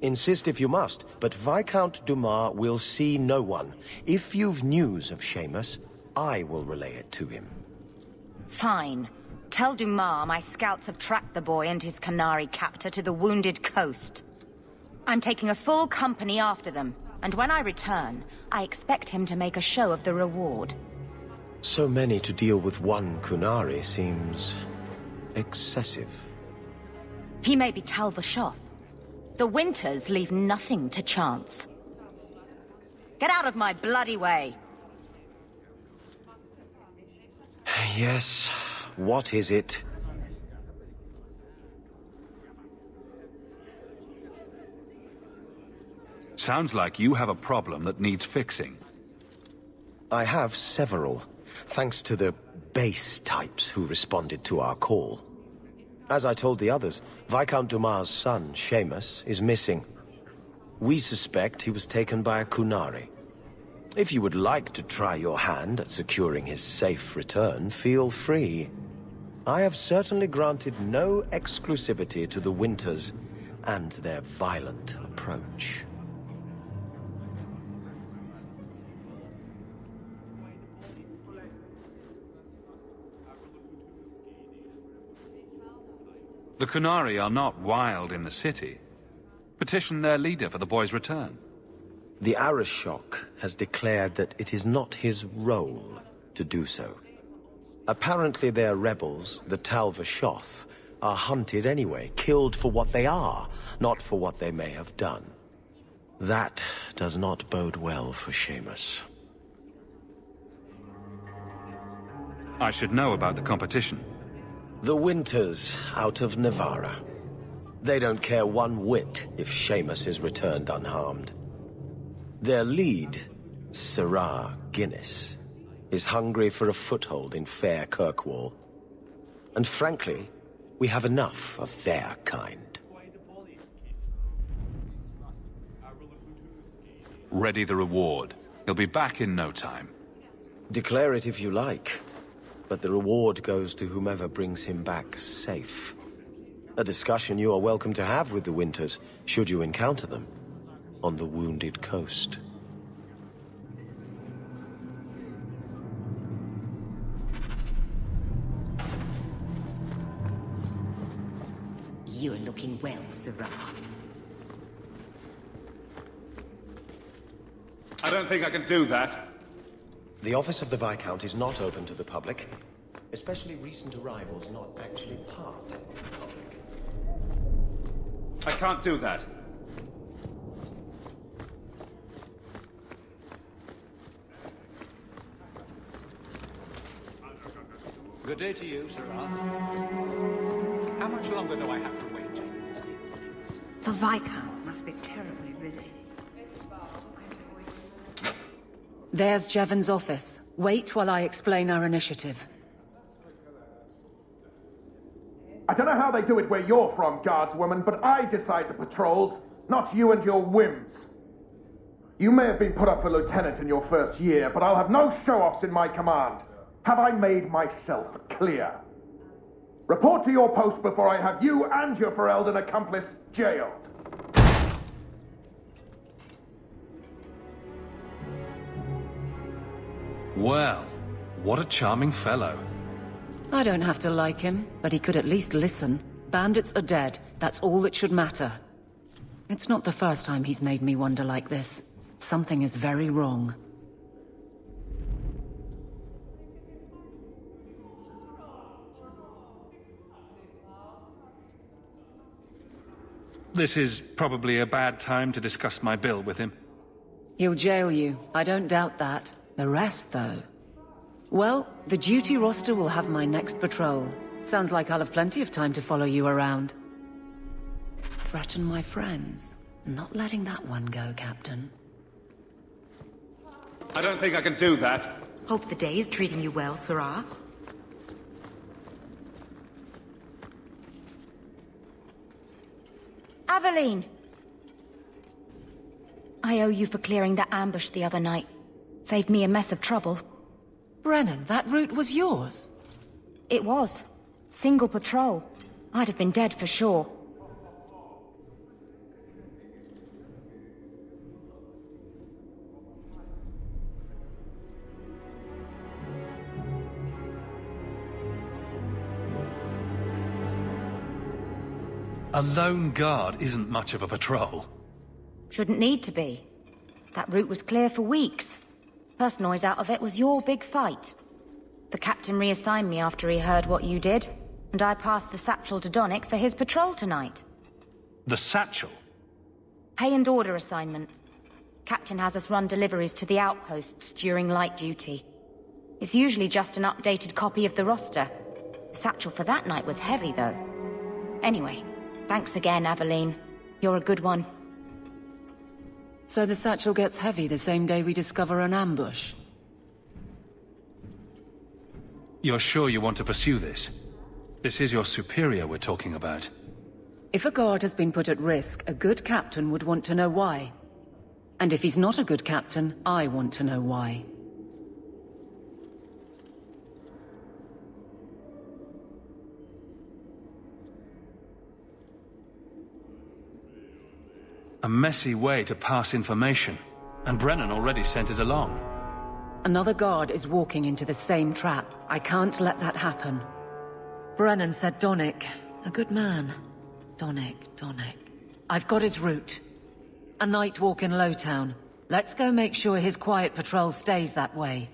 Insist if you must, but Viscount Dumas will see no one. If you've news of Seamus, I will relay it to him. Fine. Tell Dumas my scouts have tracked the boy and his Qunari captor to the Wounded Coast. I'm taking a full company after them, and when I return, I expect him to make a show of the reward. So many to deal with one Qunari seems excessive. He may be Tal Vashoth. The Winters leave nothing to chance. Get out of my bloody way! Yes, what is it? Sounds like you have a problem that needs fixing. I have several, thanks to the base types who responded to our call. As I told the others, Viscount Dumas' son, Seamus, is missing. We suspect he was taken by a Qunari. If you would like to try your hand at securing his safe return, feel free. I have certainly granted no exclusivity to the Winters and their violent approach. The Qunari are not wild in the city. Petition their leader for the boy's return. The Arishok has declared that it is not his role to do so. Apparently their rebels, the Tal Vashoth, are hunted anyway, killed for what they are, not for what they may have done. That does not bode well for Seamus. I should know about the competition. The Winters out of Navarra. They don't care one whit if Seamus is returned unharmed. Their lead, Sirrah Guinness, is hungry for a foothold in fair Kirkwall. And frankly, we have enough of their kind. Ready the reward. He'll be back in no time. Declare it if you like, but the reward goes to whomever brings him back safe. A discussion you are welcome to have with the Winters, should you encounter them, on the Wounded Coast. You're looking well, Sirrah. I don't think I can do that. The office of the Viscount is not open to the public, especially recent arrivals not actually part of the public. I can't do that. Good day to you, Sirrah. How much longer do I have to wait? The Viscount must be terribly busy. There's Jevon's office. Wait while I explain our initiative. I don't know how they do it where you're from, guardswoman, but I decide the patrols, not you and your whims. You may have been put up for lieutenant in your first year, but I'll have no show-offs in my command. Have I made myself clear? Report to your post before I have you and your Ferelden accomplice jailed. Well, what a charming fellow. I don't have to like him, but he could at least listen. Bandits are dead. That's all that should matter. It's not the first time he's made me wonder like this. Something is very wrong. This is probably a bad time to discuss my bill with him. He'll jail you. I don't doubt that. The rest, though... Well, the duty roster will have my next patrol. Sounds like I'll have plenty of time to follow you around. Threaten my friends. Not letting that one go, Captain. I don't think I can do that. Hope the day is treating you well, Sirrah. Aveline! I owe you for clearing that ambush the other night. Saved me a mess of trouble. Brennan, that route was yours? It was. Single patrol. I'd have been dead for sure. A lone guard isn't much of a patrol. Shouldn't need to be. That route was clear for weeks. First noise out of it was your big fight. The captain reassigned me after he heard what you did, and I passed the satchel to Donnic for his patrol tonight. The satchel? Pay and order assignments. Captain has us run deliveries to the outposts during light duty. It's usually just an updated copy of the roster. The satchel for that night was heavy, though. Anyway, thanks again, Aveline. You're a good one. So the satchel gets heavy the same day we discover an ambush? You're sure you want to pursue this? This is your superior we're talking about. If a guard has been put at risk, a good captain would want to know why. And if he's not a good captain, I want to know why. A messy way to pass information, and Brennan already sent it along. Another guard is walking into the same trap. I can't let that happen. Brennan said Donnic. A good man. Donnic. I've got his route. A night walk in Lowtown. Let's go make sure his quiet patrol stays that way.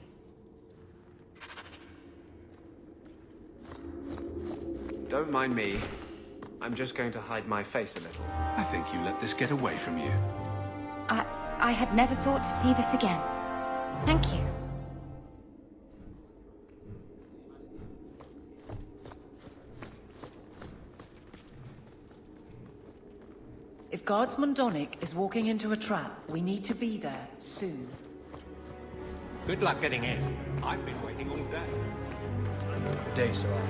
Don't mind me. I'm just going to hide my face a little. I think you let this get away from you. I had never thought to see this again. Thank you. If Guardsman Donnic is walking into a trap, we need to be there soon. Good luck getting in. I've been waiting all day. Good day, sir.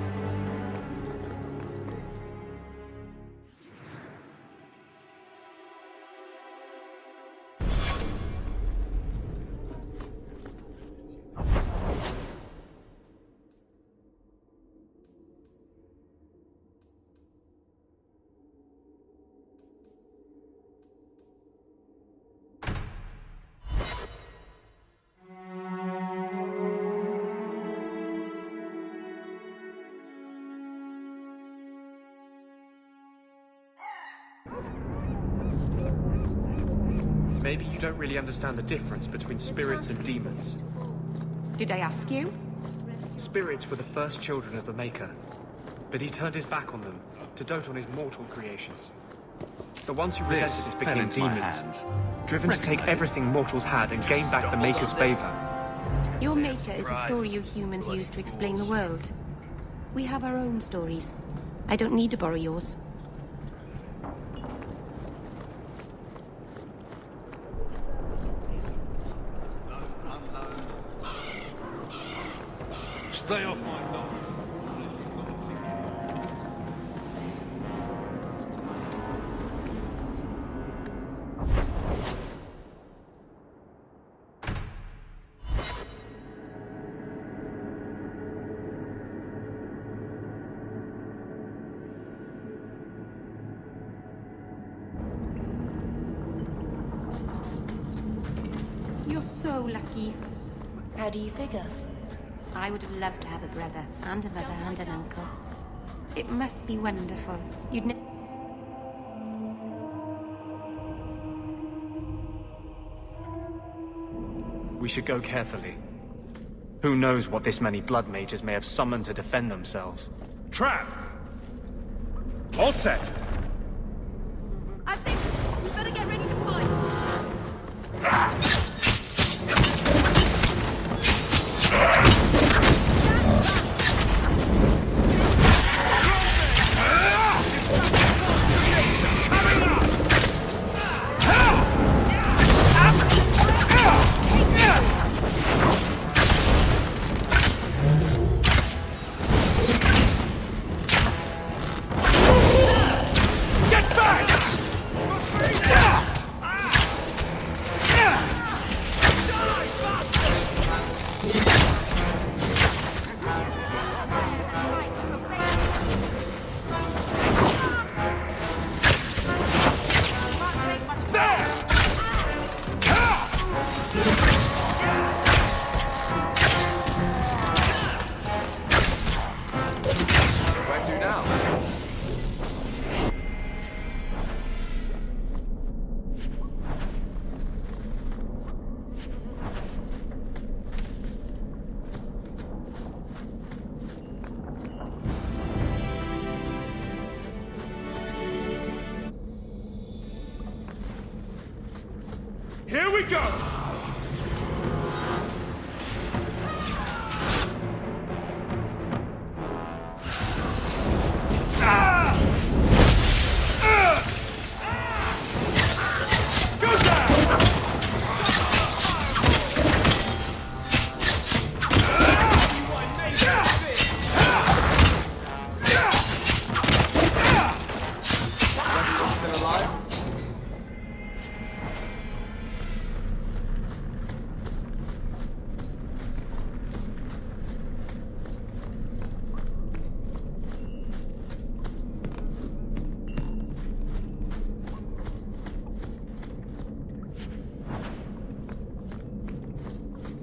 Maybe you don't really understand the difference between spirits and demons. Did I ask you? Spirits were the first children of the Maker, but he turned his back on them to dote on his mortal creations. The ones who resented this became demons, driven to take everything mortals had and gain back the Maker's favor. Your Maker is the story you humans use to explain the world. We have our own stories. I don't need to borrow yours. Stay off my lawn. You're so lucky. How do you figure? I would have loved to have a brother, and a mother, and an uncle. It must be wonderful. We should go carefully. Who knows what this many blood mages may have summoned to defend themselves? Trap! All set! I think we better get ready to fight. Get back! Here we go!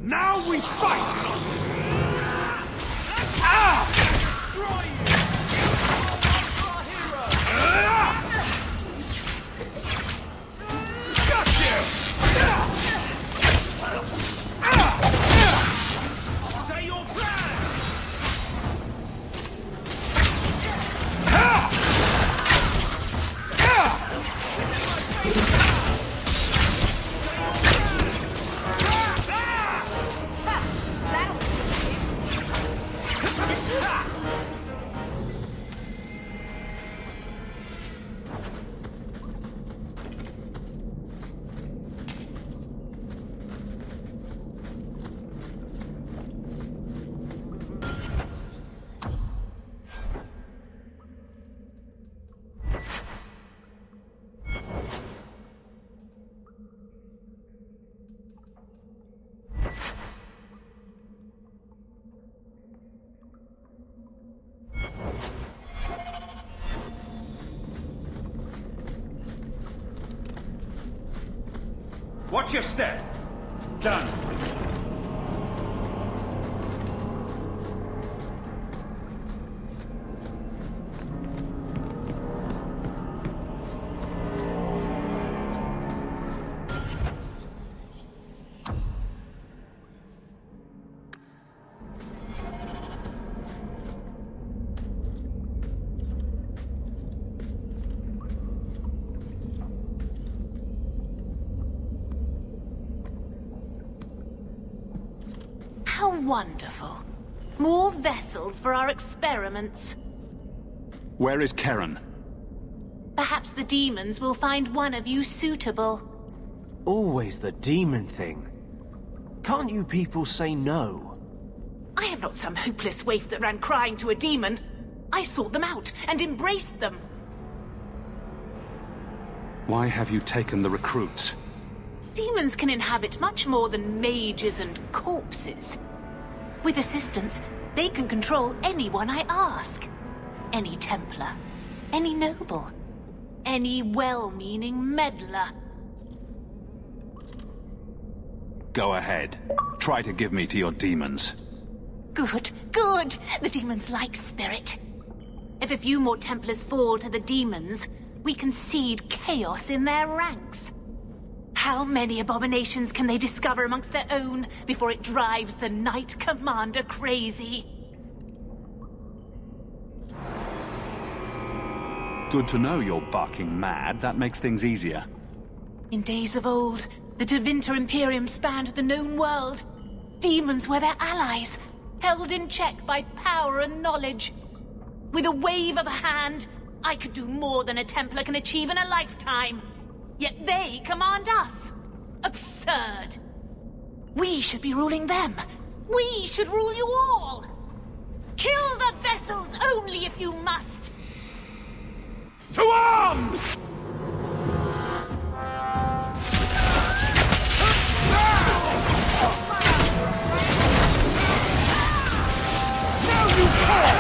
Now we fight! Watch your step. Done. How wonderful. More vessels for our experiments. Where is Keren? Perhaps the demons will find one of you suitable. Always the demon thing. Can't you people say no? I am not some hopeless waif that ran crying to a demon. I sought them out and embraced them. Why have you taken the recruits? Demons can inhabit much more than mages and corpses. With assistance, they can control anyone I ask. Any Templar, any noble, any well-meaning meddler. Go ahead. Try to give me to your demons. Good, good. The demons like spirit. If a few more Templars fall to the demons, we can seed chaos in their ranks. How many abominations can they discover amongst their own before it drives the Knight Commander crazy? Good to know you're barking mad. That makes things easier. In days of old, the Tevinter Imperium spanned the known world. Demons were their allies, held in check by power and knowledge. With a wave of a hand, I could do more than a Templar can achieve in a lifetime. Yet they command us. Absurd. We should be ruling them. We should rule you all. Kill the vessels only if you must. To arms! Now you fall!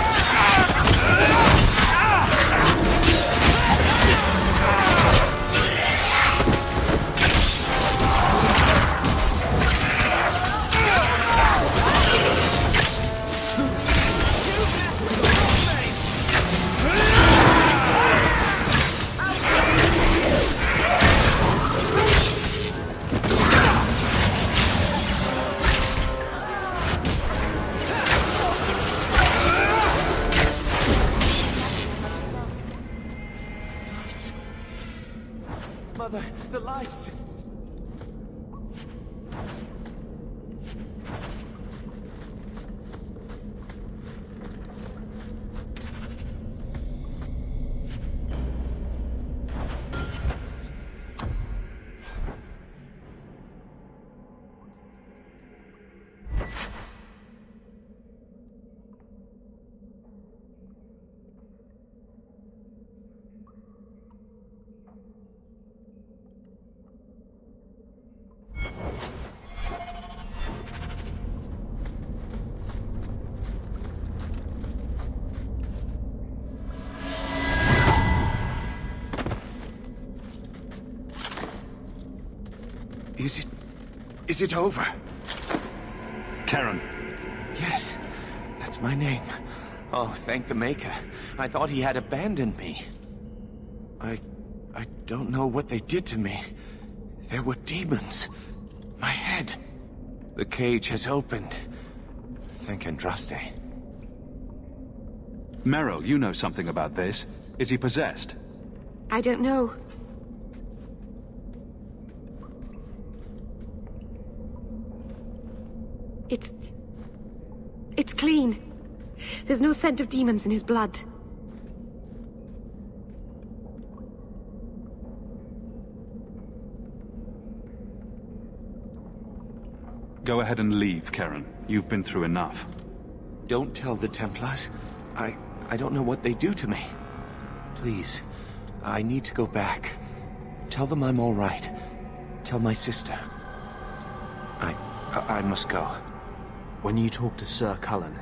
Mother, the lights! Is it over? Charon. Yes, that's my name. Oh, thank the Maker. I thought he had abandoned me. I don't know what they did to me. There were demons. My head. The cage has opened. Thank Andraste. Merrill, you know something about this. Is he possessed? I don't know. It's clean. There's no scent of demons in his blood. Go ahead and leave, Charon. You've been through enough. Don't tell the Templars. I don't know what they do to me. Please, I need to go back. Tell them I'm all right. Tell my sister. I must go. When you talk to Sir Cullen,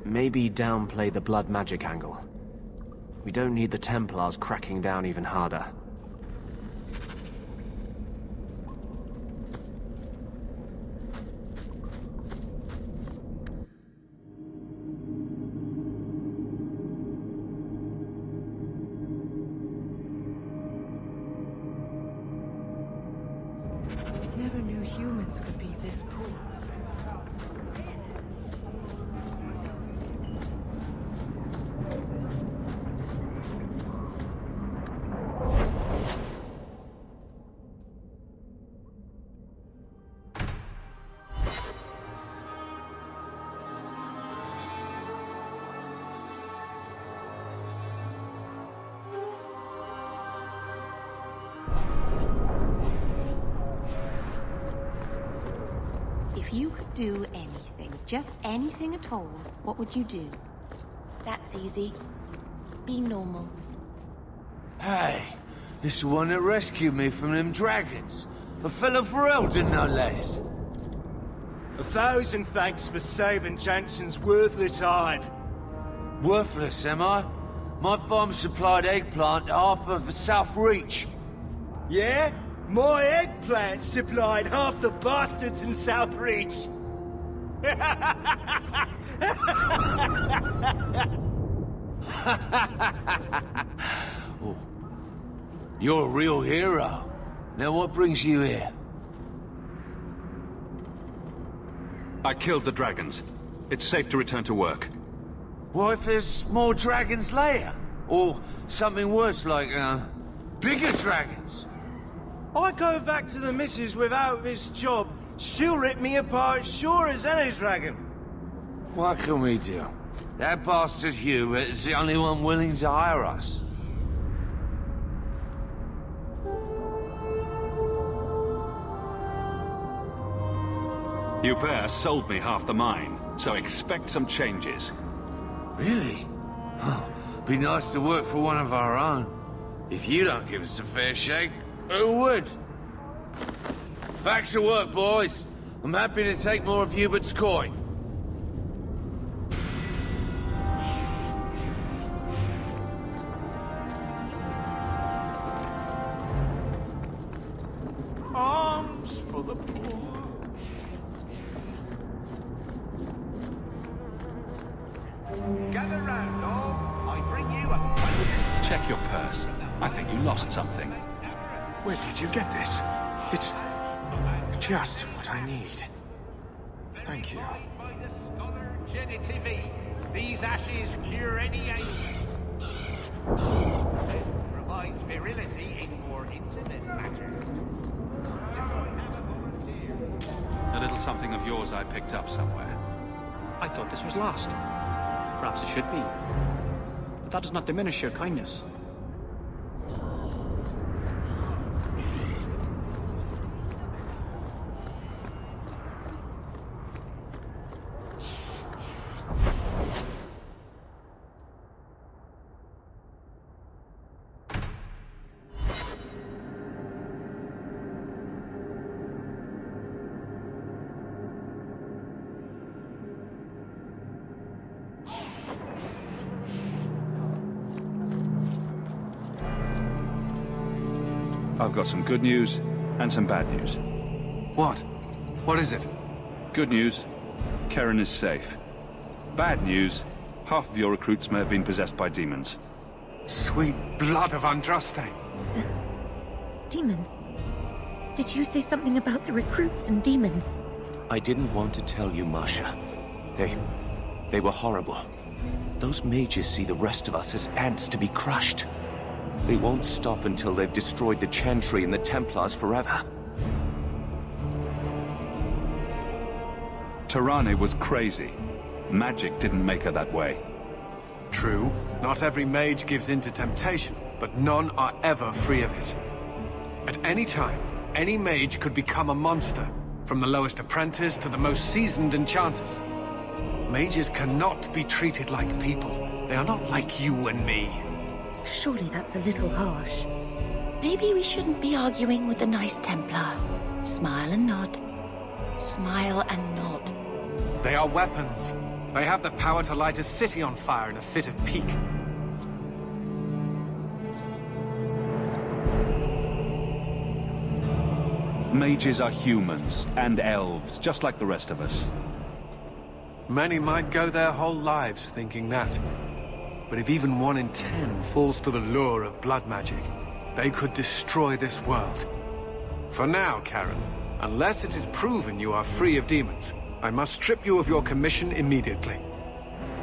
maybe downplay the blood magic angle. We don't need the Templars cracking down even harder. Never knew humans could be this poor. If you could do anything, just anything at all, what would you do? That's easy. Be normal. Hey, this the one that rescued me from them dragons. A fellow Ferelden, no less. 1,000 thanks for saving Jansen's worthless hide. Worthless, am I? My farm supplied eggplant to half of the South Reach. Yeah? My eggplant supplied half the bastards in South Reach. Oh, you're a real hero. Now what brings you here? I killed the dragons. It's safe to return to work. What if there's more dragons later? Or something worse like, bigger dragons? I go back to the missus without this job, she'll rip me apart sure as any dragon. What can we do? That bastard Hugh is the only one willing to hire us. Hubert sold me half the mine, so expect some changes. Really? Oh, be nice to work for one of our own. If you don't give us a fair shake, who would? Back to work, boys. I'm happy to take more of Hubert's coin. Arms for the poor. Gather round, all. I bring you a... Check your purse. I think you lost something. Where did you get this? It's just what I need. Thank you. By the scholar Genitivi, these ashes cure any ailment. It provides virility in more intimate matters. Do I have a volunteer? A little something of yours I picked up somewhere. I thought this was lost. Perhaps it should be. But that does not diminish your kindness. I've got some good news and some bad news. What? What is it? Good news. Keren is safe. Bad news. Half of your recruits may have been possessed by demons. Sweet blood of Andraste. Demons? Did you say something about the recruits and demons? I didn't want to tell you, Masha. They were horrible. Those mages see the rest of us as ants to be crushed. They won't stop until they've destroyed the Chantry and the Templars forever. Tirane was crazy. Magic didn't make her that way. True. Not every mage gives in to temptation, but none are ever free of it. At any time, any mage could become a monster, from the lowest apprentice to the most seasoned enchanters. Mages cannot be treated like people. They are not like you and me. Surely that's a little harsh. Maybe we shouldn't be arguing with the nice Templar. Smile and nod. Smile and nod. They are weapons. They have the power to light a city on fire in a fit of pique. Mages are humans and elves, just like the rest of us. Many might go their whole lives thinking that. But if even 1 in 10 falls to the lure of blood magic, they could destroy this world. For now, Keren, unless it is proven you are free of demons, I must strip you of your commission immediately.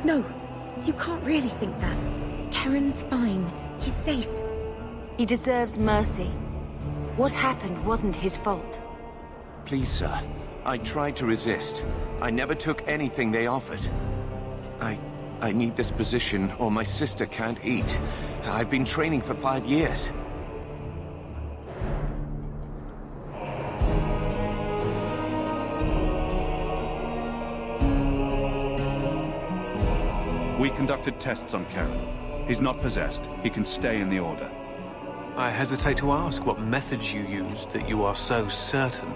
No, you can't really think that. Keren's fine. He's safe. He deserves mercy. What happened wasn't his fault. Please, sir. I tried to resist. I never took anything they offered. I need this position, or my sister can't eat. I've been training for 5 years. We conducted tests on Keren. He's not possessed. He can stay in the Order. I hesitate to ask what methods you used that you are so certain.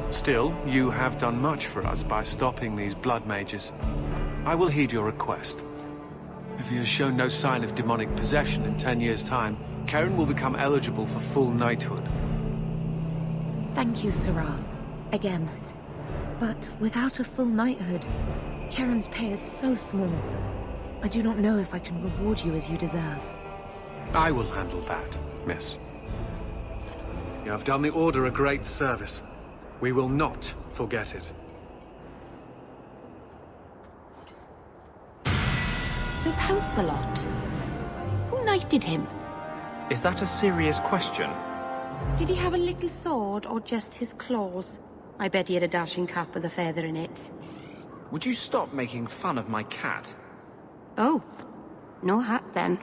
Still, you have done much for us by stopping these blood mages. I will heed your request. If he has shown no sign of demonic possession in 10 years' time, Keren will become eligible for full knighthood. Thank you, Sirah. Again. But without a full knighthood, Keren's pay is so small. I do not know if I can reward you as you deserve. I will handle that, miss. You have done the Order a great service. We will not forget it. So Lancelot, who knighted him? Is that a serious question? Did he have a little sword or just his claws? I bet he had a dashing cap with a feather in it. Would you stop making fun of my cat? Oh, no hat then.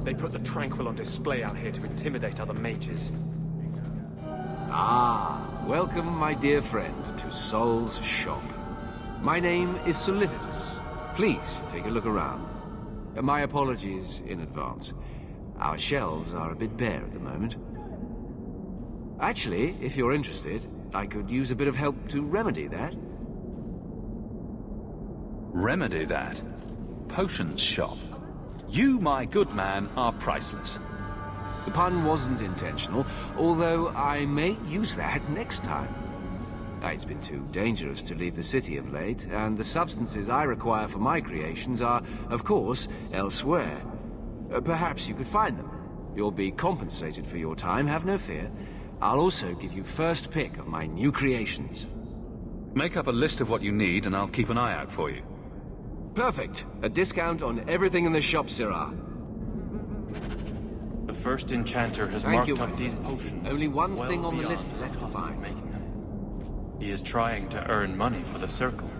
They put the Tranquil on display out here to intimidate other mages. Ah, welcome, my dear friend, to Sol's shop. My name is Solivitus. Please, take a look around. My apologies in advance. Our shelves are a bit bare at the moment. Actually, if you're interested, I could use a bit of help to remedy that. Remedy that? Potions shop? You, my good man, are priceless. The pun wasn't intentional, although I may use that next time. It's been too dangerous to leave the city of late, and the substances I require for my creations are, of course, elsewhere. Perhaps you could find them. You'll be compensated for your time, have no fear. I'll also give you first pick of my new creations. Make up a list of what you need, and I'll keep an eye out for you. Perfect. A discount on everything in the shop, Sirah. The first enchanter has marked up these potions. Only one thing on the list left to find. Making them. He is trying to earn money for the Circle.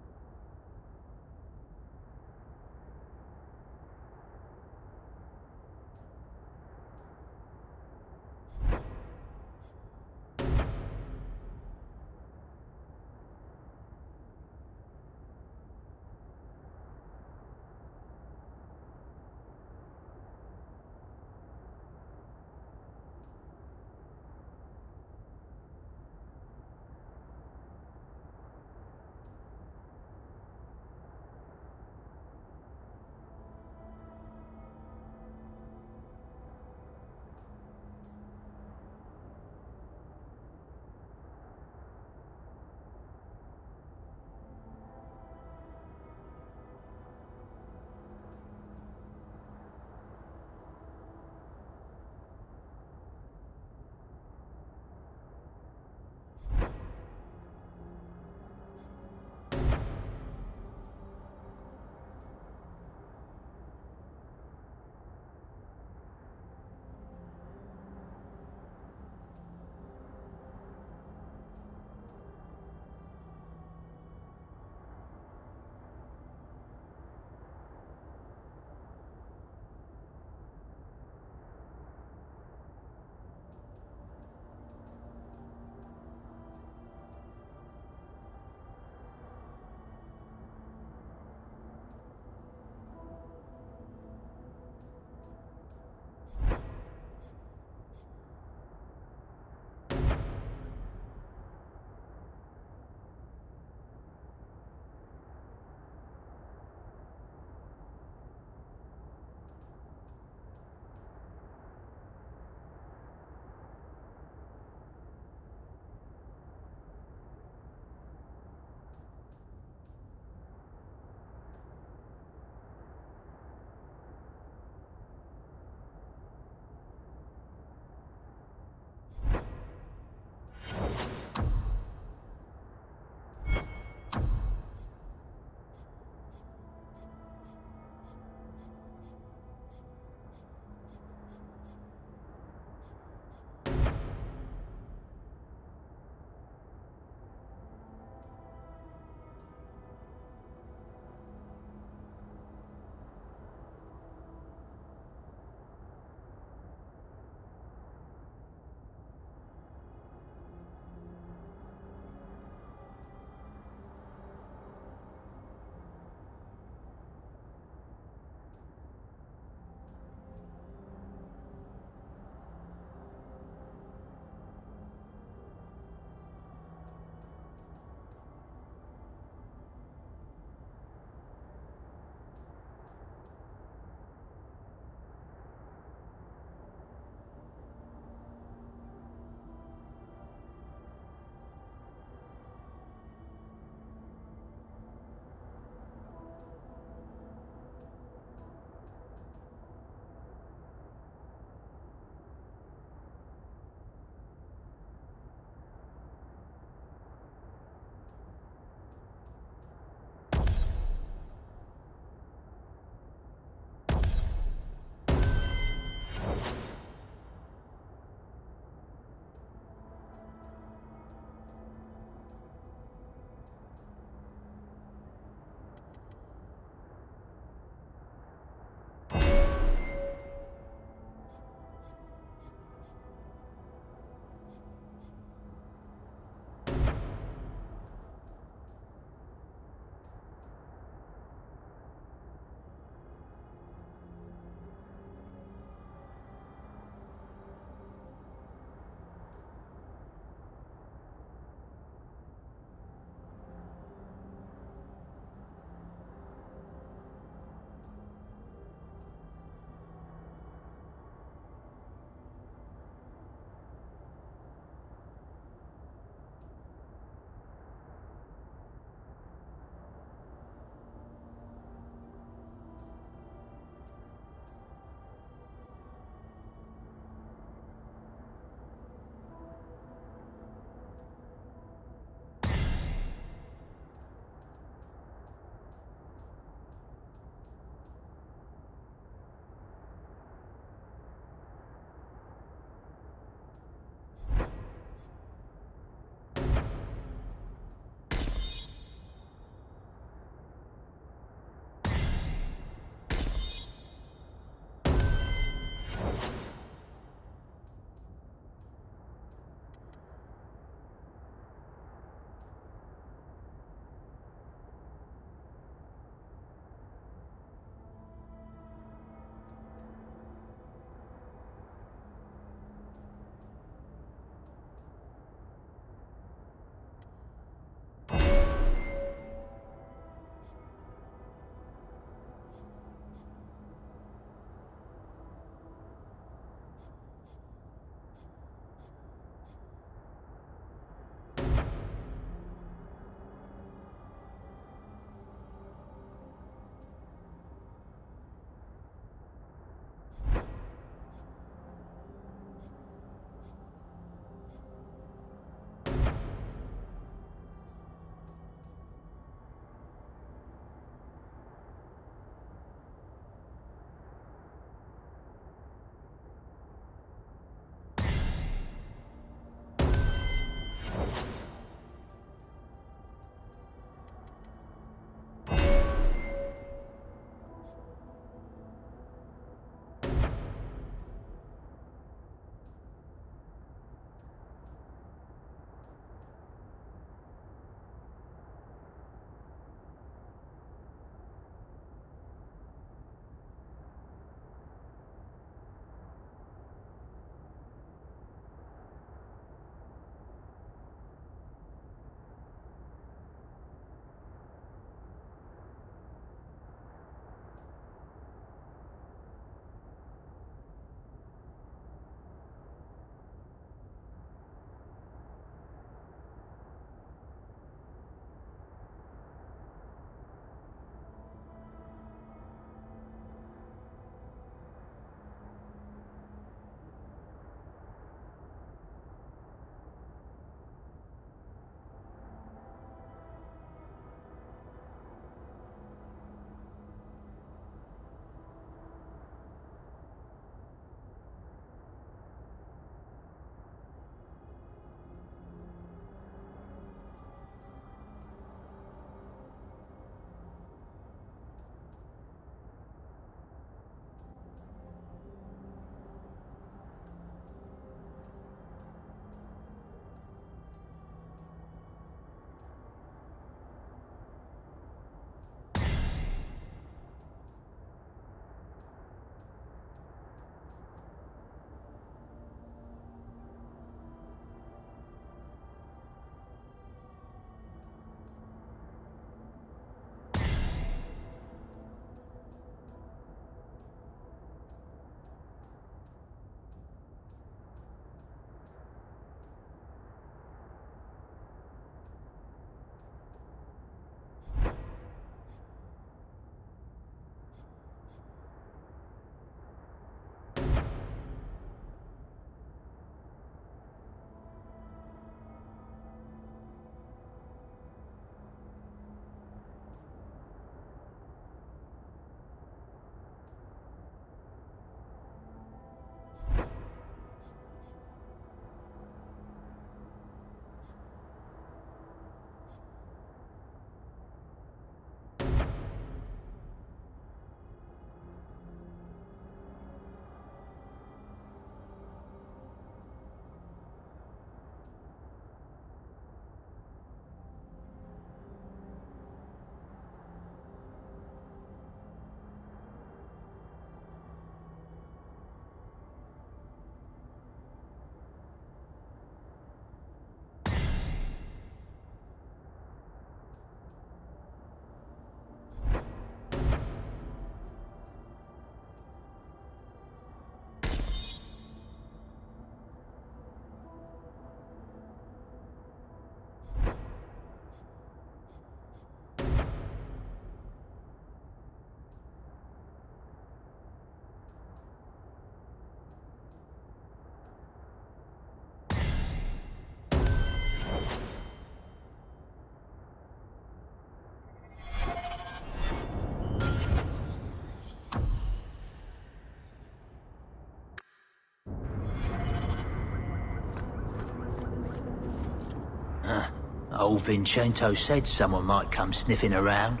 Old Vincento said someone might come sniffing around.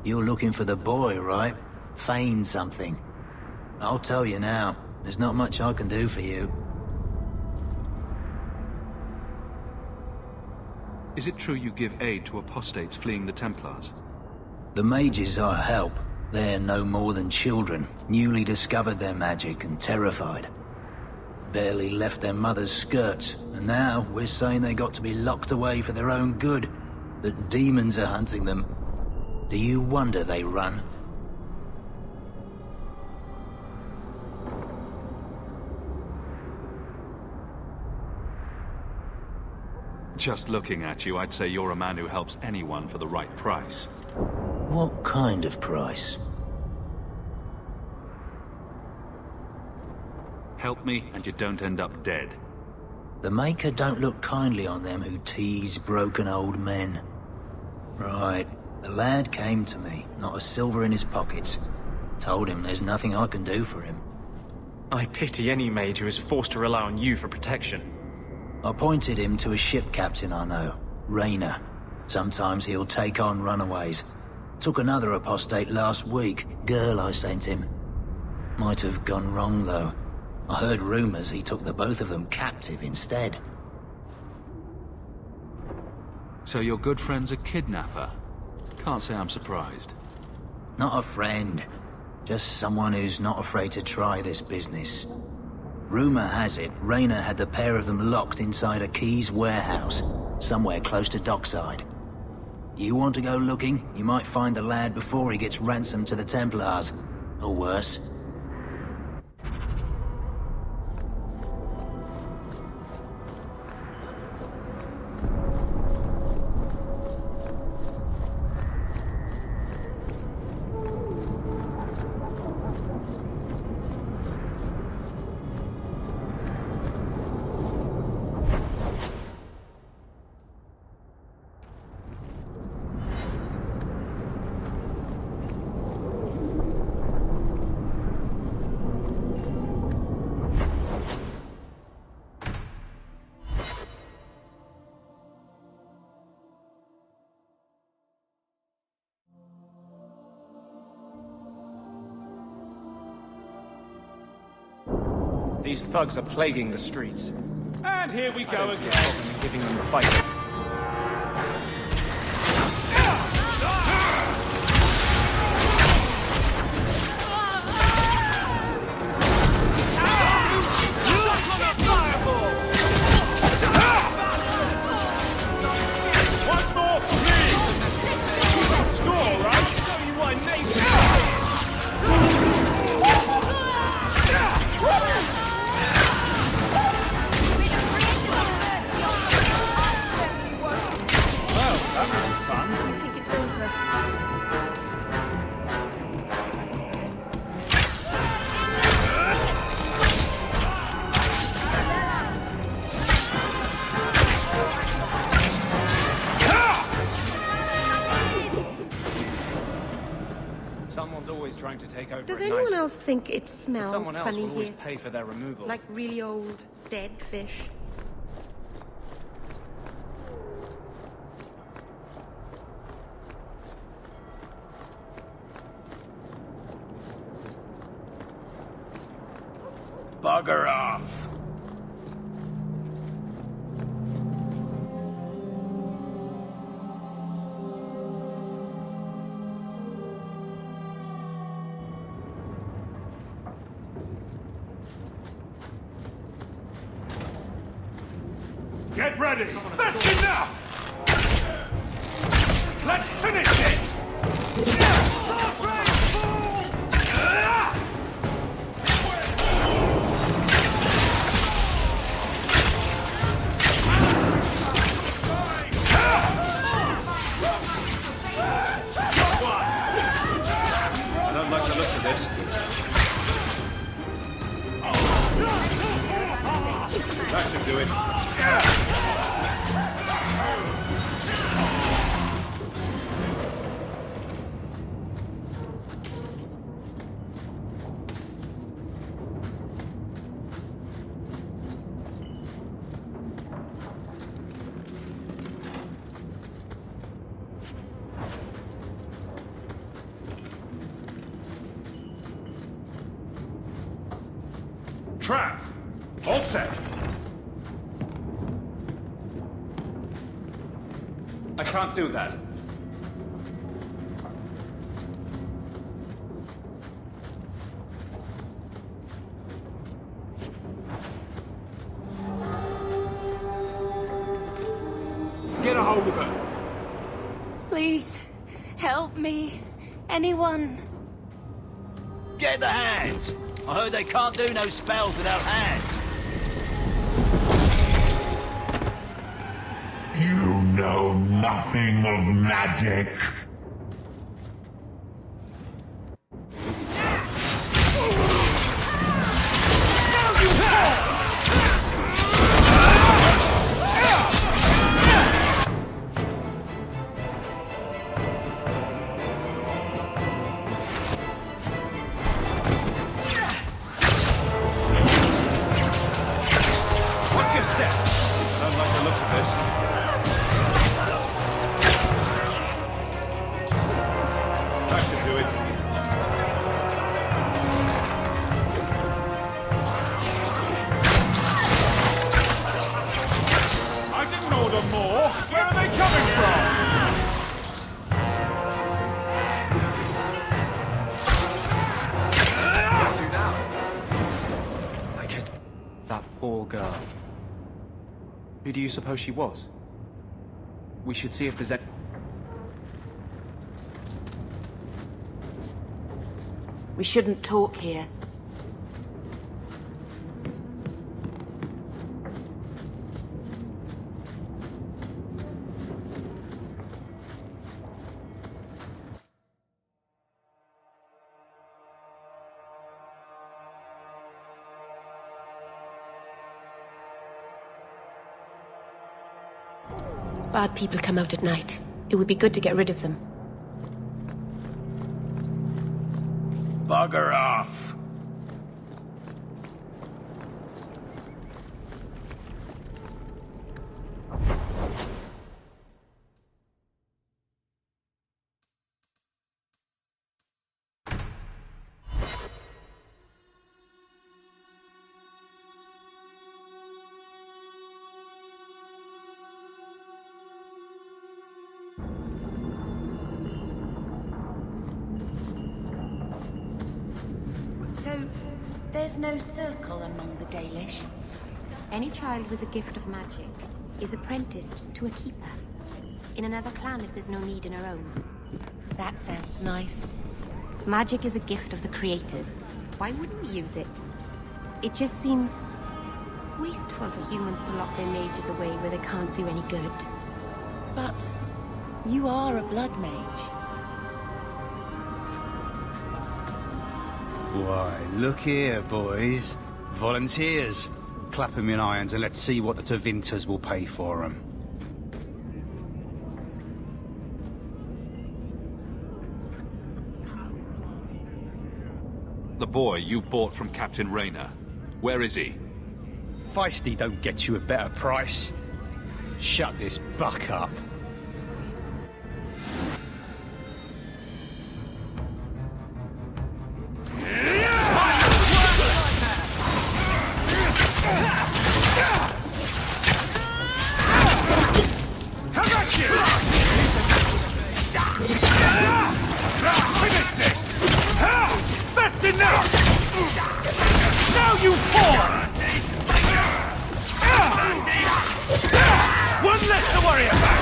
You're looking for the boy, right? Feign something. I'll tell you now, there's not much I can do for you. Is it true you give aid to apostates fleeing the Templars? The mages I help, they're no more than children, newly discovered their magic and terrified. Barely left their mother's skirts, and now we're saying they got to be locked away for their own good, that demons are hunting them. Do you wonder they run? Just looking at you, I'd say you're a man who helps anyone for the right price. What kind of price? Help me, and you don't end up dead. The Maker don't look kindly on them who tease broken old men. Right. The lad came to me, not a silver in his pockets. Told him there's nothing I can do for him. I pity any mage who is forced to rely on you for protection. I pointed him to a ship captain I know, Rayner. Sometimes he'll take on runaways. Took another apostate last week, girl I sent him. Might have gone wrong though. I heard rumors he took the both of them captive instead. So your good friend's a kidnapper? Can't say I'm surprised. Not a friend. Just someone who's not afraid to try this business. Rumor has it, Rayner had the pair of them locked inside a Keys warehouse, somewhere close to Dockside. You want to go looking? You might find the lad before he gets ransomed to the Templars. Or worse. These thugs are plaguing the streets. And here we go again. Giving them the fight. Trying to take over. Does anyone else think it smells someone else funny will always here? pay for their removal. Like really old, dead fish? Bugger off! Get ready! That's enough! Let's finish this! I don't like the look of this. That should do it. Trap! All set! I can't do that. Get a hold of her. Please, help me. Anyone. Get the hands! I heard they can't do no spells without hands. You know nothing of magic. Watch your step! Don't like the looks of this. That should do it. I didn't order more. Where are they coming from? I get that poor girl. Who do you suppose she was? We should see if there's any... We shouldn't talk here. Bad people come out at night. It would be good to get rid of them. Bugger off! So, there's no circle among the Dalish? Any child with a gift of magic is apprenticed to a keeper. In another clan if there's no need in our own. That sounds nice. Magic is a gift of the creators. Why wouldn't we use it? It just seems wasteful for humans to lock their mages away where they can't do any good. But you are a blood mage. Why, look here, boys. Volunteers. Clap 'em in irons and let's see what the Tevinters will pay for 'em. The boy you bought from Captain Rayner. Where is he? Feisty don't get you a better price. Shut this buck up. That's enough! Now you fall! One less to worry about!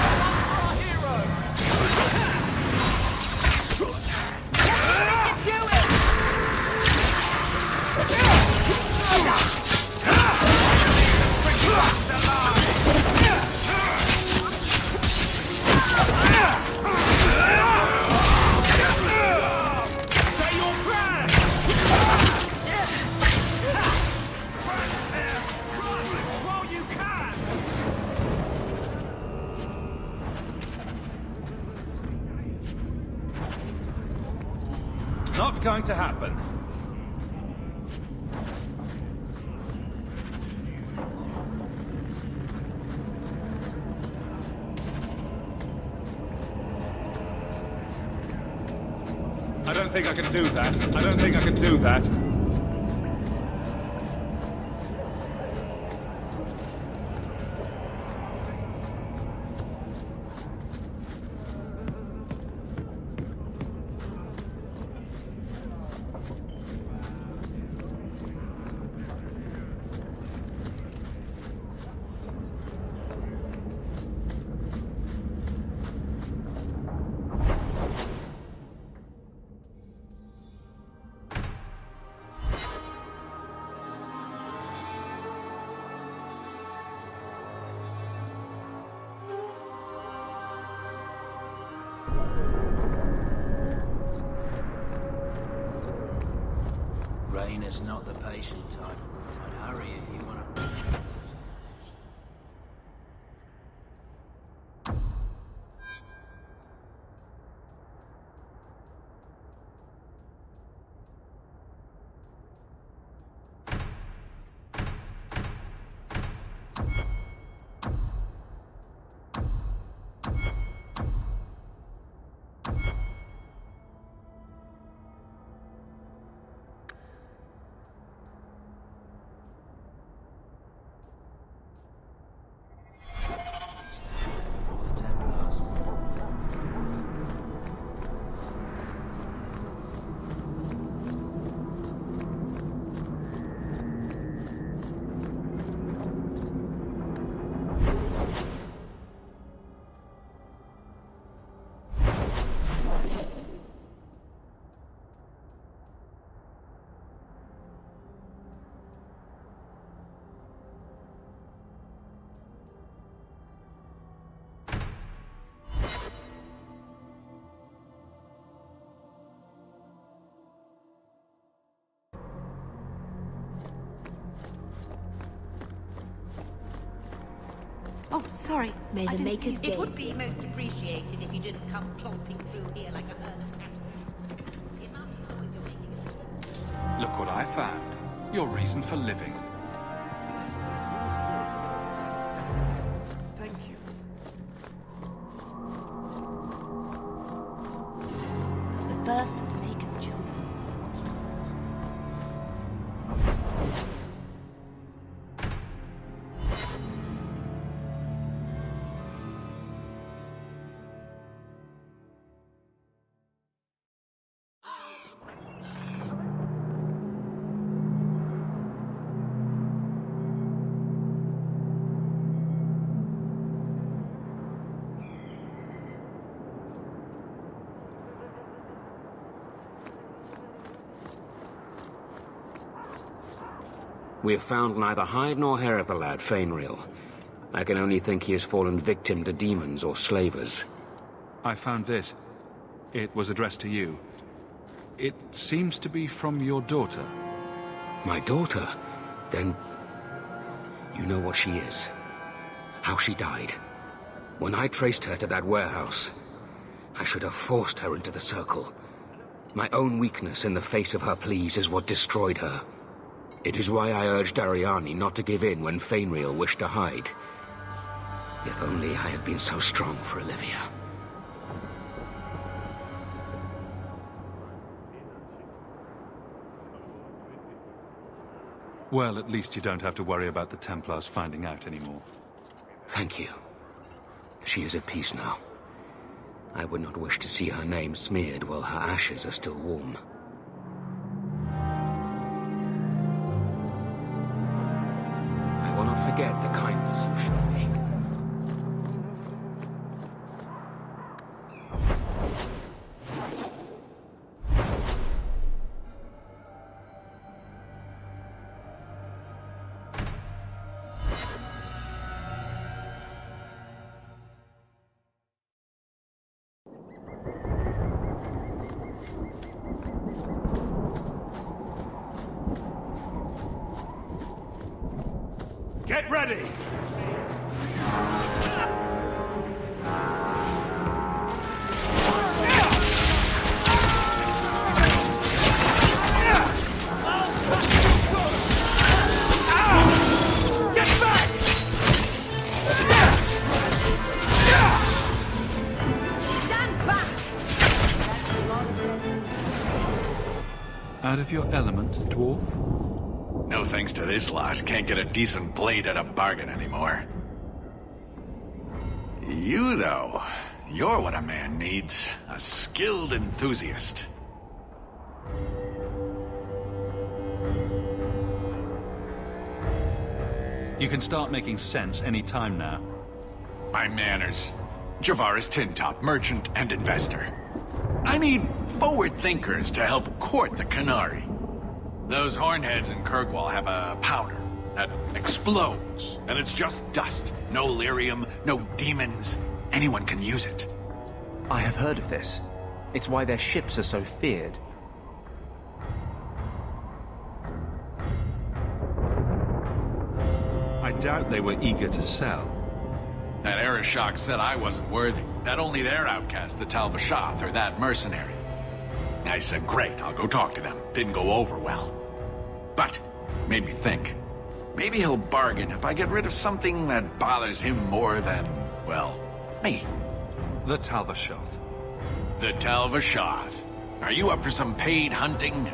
Not going to happen. I don't think I can do that. I don't think I can do that. Rayna's not the patient type. I'd hurry if you want to... Oh, sorry. May the Maker's It gaze would be most appreciated if you didn't come clomping through here like a herd of cattle. The amount of noise you're making... Look what I found. Your reason for living. Thank you. the first of the Maker's children. We have found neither hide nor hair of the lad, Fainriel. I can only think he has fallen victim to demons or slavers. I found this. It was addressed to you. It seems to be from your daughter. My daughter? Then... you know what she is. How she died. When I traced her to that warehouse, I should have forced her into the circle. My own weakness in the face of her pleas is what destroyed her. It is why I urged Ariani not to give in when Fainriel wished to hide. If only I had been so strong for Olivia. Well, at least you don't have to worry about the Templars finding out anymore. Thank you. She is at peace now. I would not wish to see her name smeared while her ashes are still warm. I will not forget the kindness you showed me. Get ready! Out of your element, dwarf? No thanks to this lot. Can't get a decent blade at a bargain anymore. You, though, you're what a man needs. A skilled enthusiast. You can start making sense any time now. My manners. Javaris Tintop, merchant and investor. I need forward thinkers to help court the Qunari. Those hornheads in Kirkwall have a powder that explodes, and it's just dust. No lyrium, no demons. Anyone can use it. I have heard of this. It's why their ships are so feared. I doubt they were eager to sell. That Arishok said I wasn't worthy. That only their outcast, the Tal Vashath, or that mercenary. I said, great, I'll go talk to them. Didn't go over well. But, made me think. Maybe he'll bargain if I get rid of something that bothers him more than, well, me. The Tal Vashath. The Tal Vashath. Are you up for some paid hunting?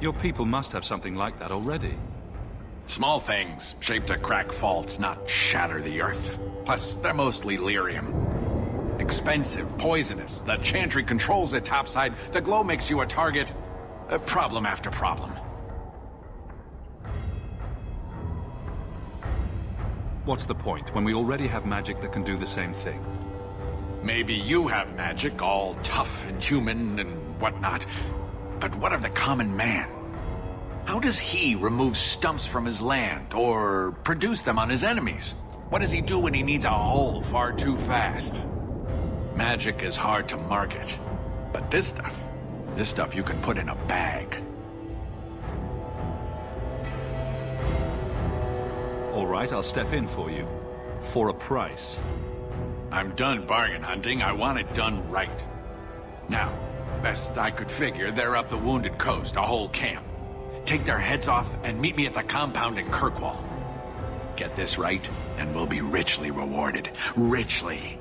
Your people must have something like that already. Small things, shaped to crack faults, not shatter the earth. Plus, they're mostly lyrium. Expensive, poisonous. The Chantry controls it topside. The glow makes you a target. Problem after problem. What's the point, when we already have magic that can do the same thing? Maybe you have magic, all tough and human and whatnot. But what of the common man? How does he remove stumps from his land, or produce them on his enemies? What does he do when he needs a hole far too fast? Magic is hard to market. But this stuff you can put in a bag. All right, I'll step in for you. For a price. I'm done bargain hunting. I want it done right. Now, best I could figure, they're up the Wounded Coast, a whole camp. Take their heads off and meet me at the compound in Kirkwall. Get this right, and we'll be richly rewarded. Richly.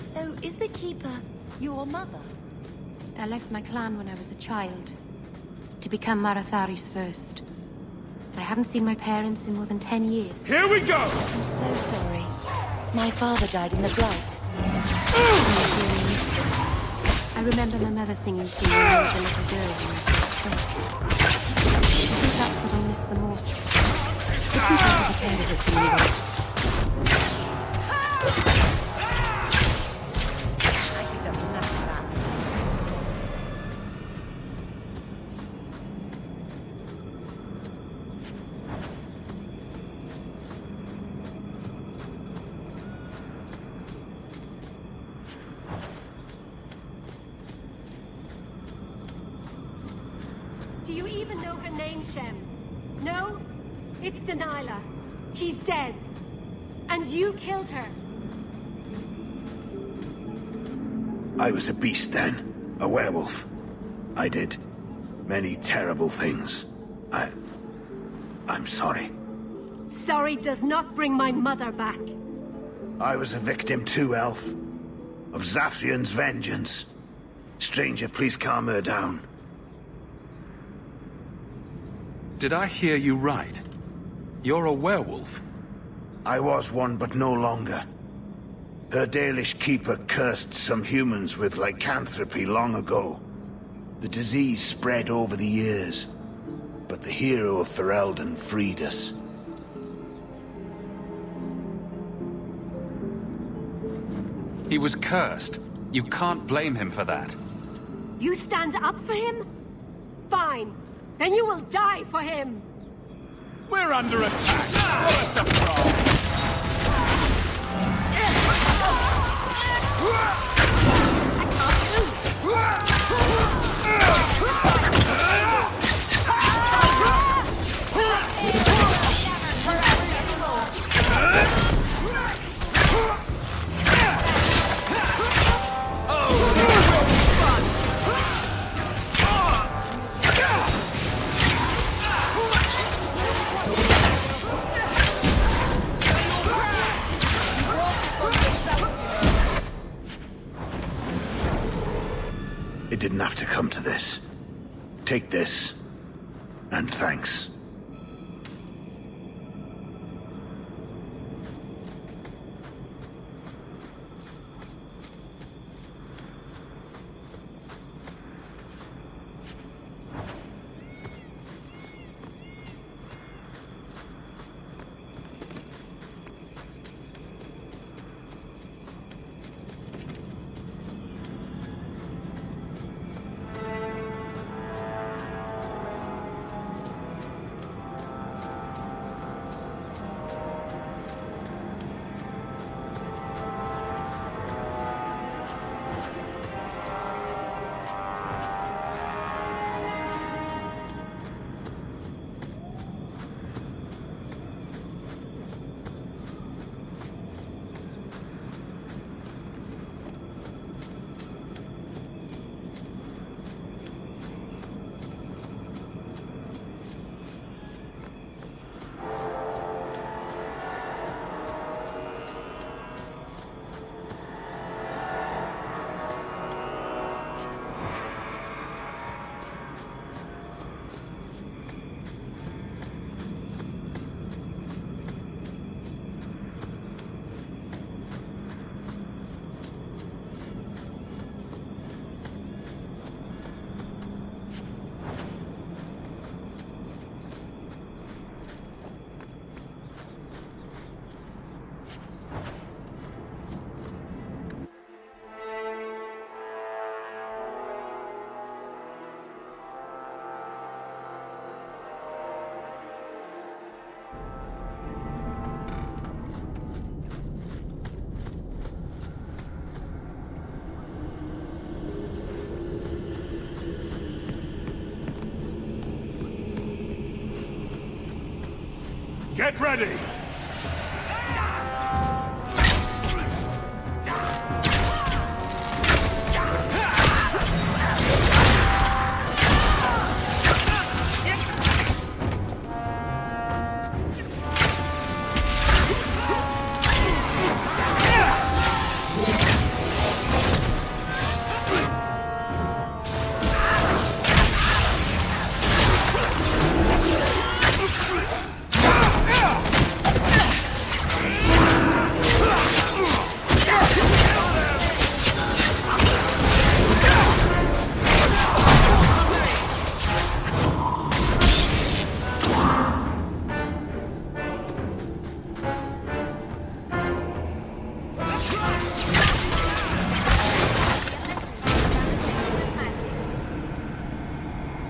So, is the Keeper your mother? I left my clan when I was a child, to become Marathari's first. I haven't seen my parents in more than 10 years. Here we go! I'm so sorry. My father died in the Blight. I remember my mother singing to me when I was a little girl when I first saw. I think that's what I miss the most. The Keeper has attended us anyway. Do you even know her name, Shem? No? It's Delilah. She's dead. And you killed her. I was a beast then. A werewolf. I did many terrible things. I'm sorry. Sorry does not bring my mother back. I was a victim too, Elf. Of Zathrian's vengeance. Stranger, please calm her down. Did I hear you right? You're a werewolf? I was one, but no longer. Her Dalish keeper cursed some humans with lycanthropy long ago. The disease spread over the years, but the hero of Ferelden freed us. He was cursed. You can't blame him for that. You stand up for him? Fine. Then you will die for him! We're under attack! What a surprise! didn't have to come to this. Take this, and thanks. Get ready!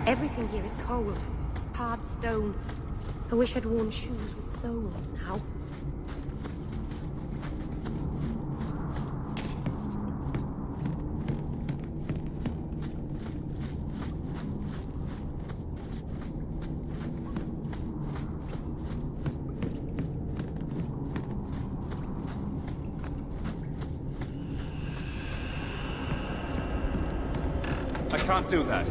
Everything here is cold. Hard stone. I wish I'd worn shoes with soles now. I can't do that.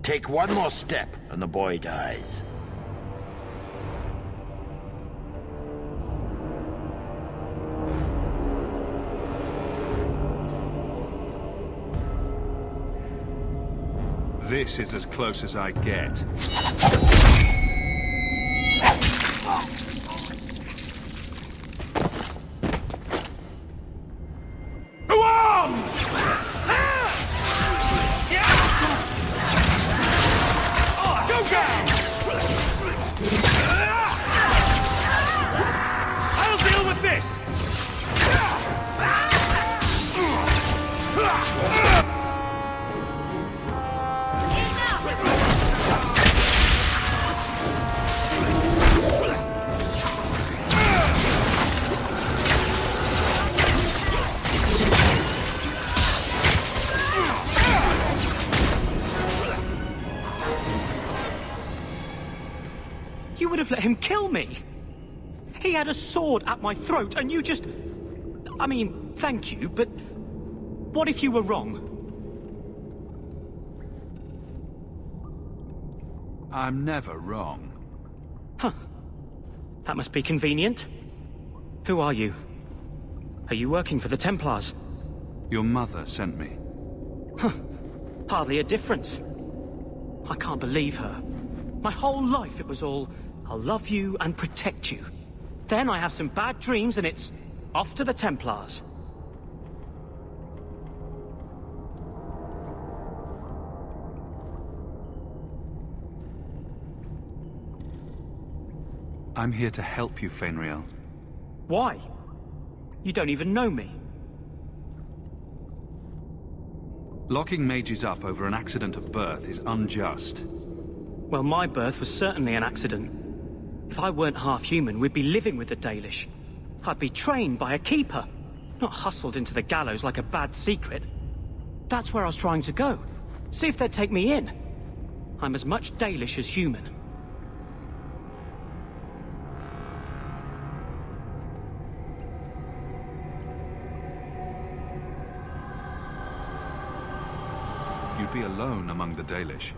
Take one more step, and the boy dies. This is as close as I get. Who arms? Go down! I'll deal with this! You would have let him kill me! He had a sword at my throat, and you just... I mean, thank you, but what if you were wrong? I'm never wrong. Huh. That must be convenient. Who are you? Are you working for the Templars? Your mother sent me. Huh. Hardly a difference. I can't believe her. My whole life it was all, I'll love you and protect you. Then I have some bad dreams and it's off to the Templars. I'm here to help you, Feynriel. Why? You don't even know me. Locking mages up over an accident of birth is unjust. Well, my birth was certainly an accident. If I weren't half human, we'd be living with the Dalish. I'd be trained by a keeper, not hustled into the gallows like a bad secret. That's where I was trying to go. See if they'd take me in. I'm as much Dalish as human. You'd be alone among the Dalish.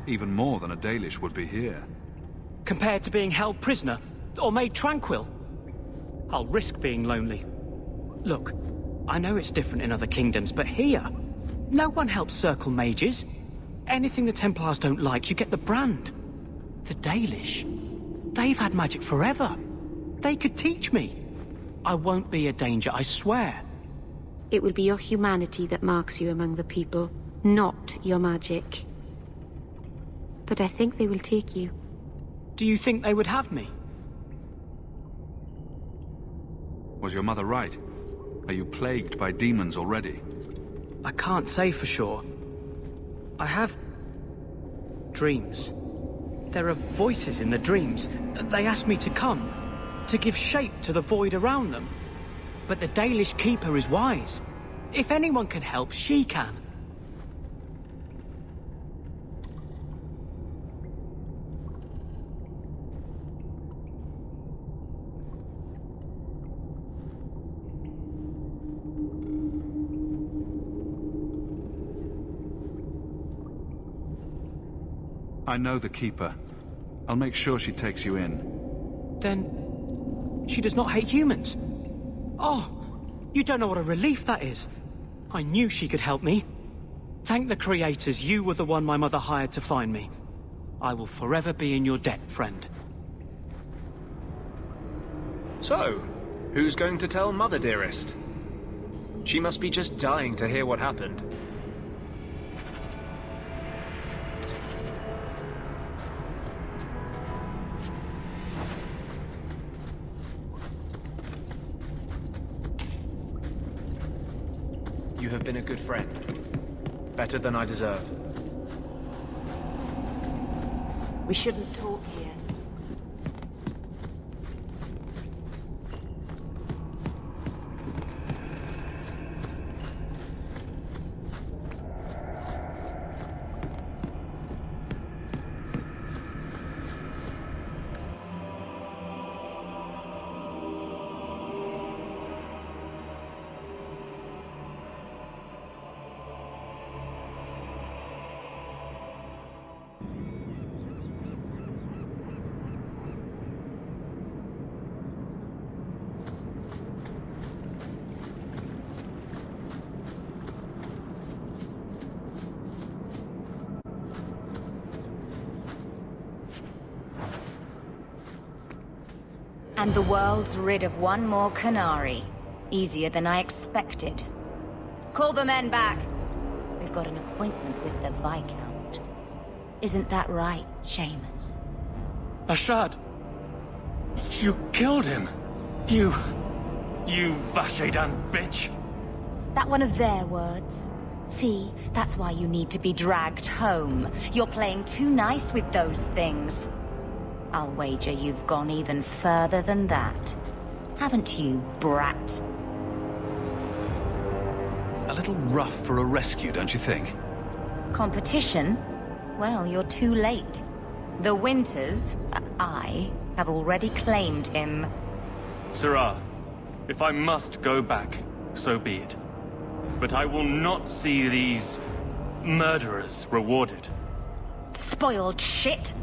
Even more than a Dalish would be here. Compared to being held prisoner, or made tranquil, I'll risk being lonely. Look, I know it's different in other kingdoms, but here, no one helps circle mages. Anything the Templars don't like, you get the brand. The Dalish, they've had magic forever. They could teach me. I won't be a danger, I swear. It will be your humanity that marks you among the people, not your magic. But I think they will take you. Do you think they would have me? Was your mother right? Are you plagued by demons already? I can't say for sure. I have dreams. There are voices in the dreams. They ask me to come, to give shape to the void around them. But the Dalish Keeper is wise. If anyone can help, she can. I know the Keeper. I'll make sure she takes you in. Then she does not hate humans. Oh, you don't know what a relief that is. I knew she could help me. Thank the creators, you were the one my mother hired to find me. I will forever be in your debt, friend. So, who's going to tell Mother Dearest? She must be just dying to hear what happened. You have been a good friend. Better than I deserve. We shouldn't talk here. And the world's rid of one more Qunari. Easier than I expected. Call the men back. We've got an appointment with the Viscount. Isn't that right, Seamus? Ashad! You killed him! You Vashedan bitch! That one of their words. See, that's why you need to be dragged home. You're playing too nice with those things. I'll wager you've gone even further than that. Haven't you, brat? A little rough for a rescue, don't you think? Competition? Well, you're too late. The Winters, I, have already claimed him. Sirrah, if I must go back, so be it. But I will not see these murderers rewarded. Spoiled shit!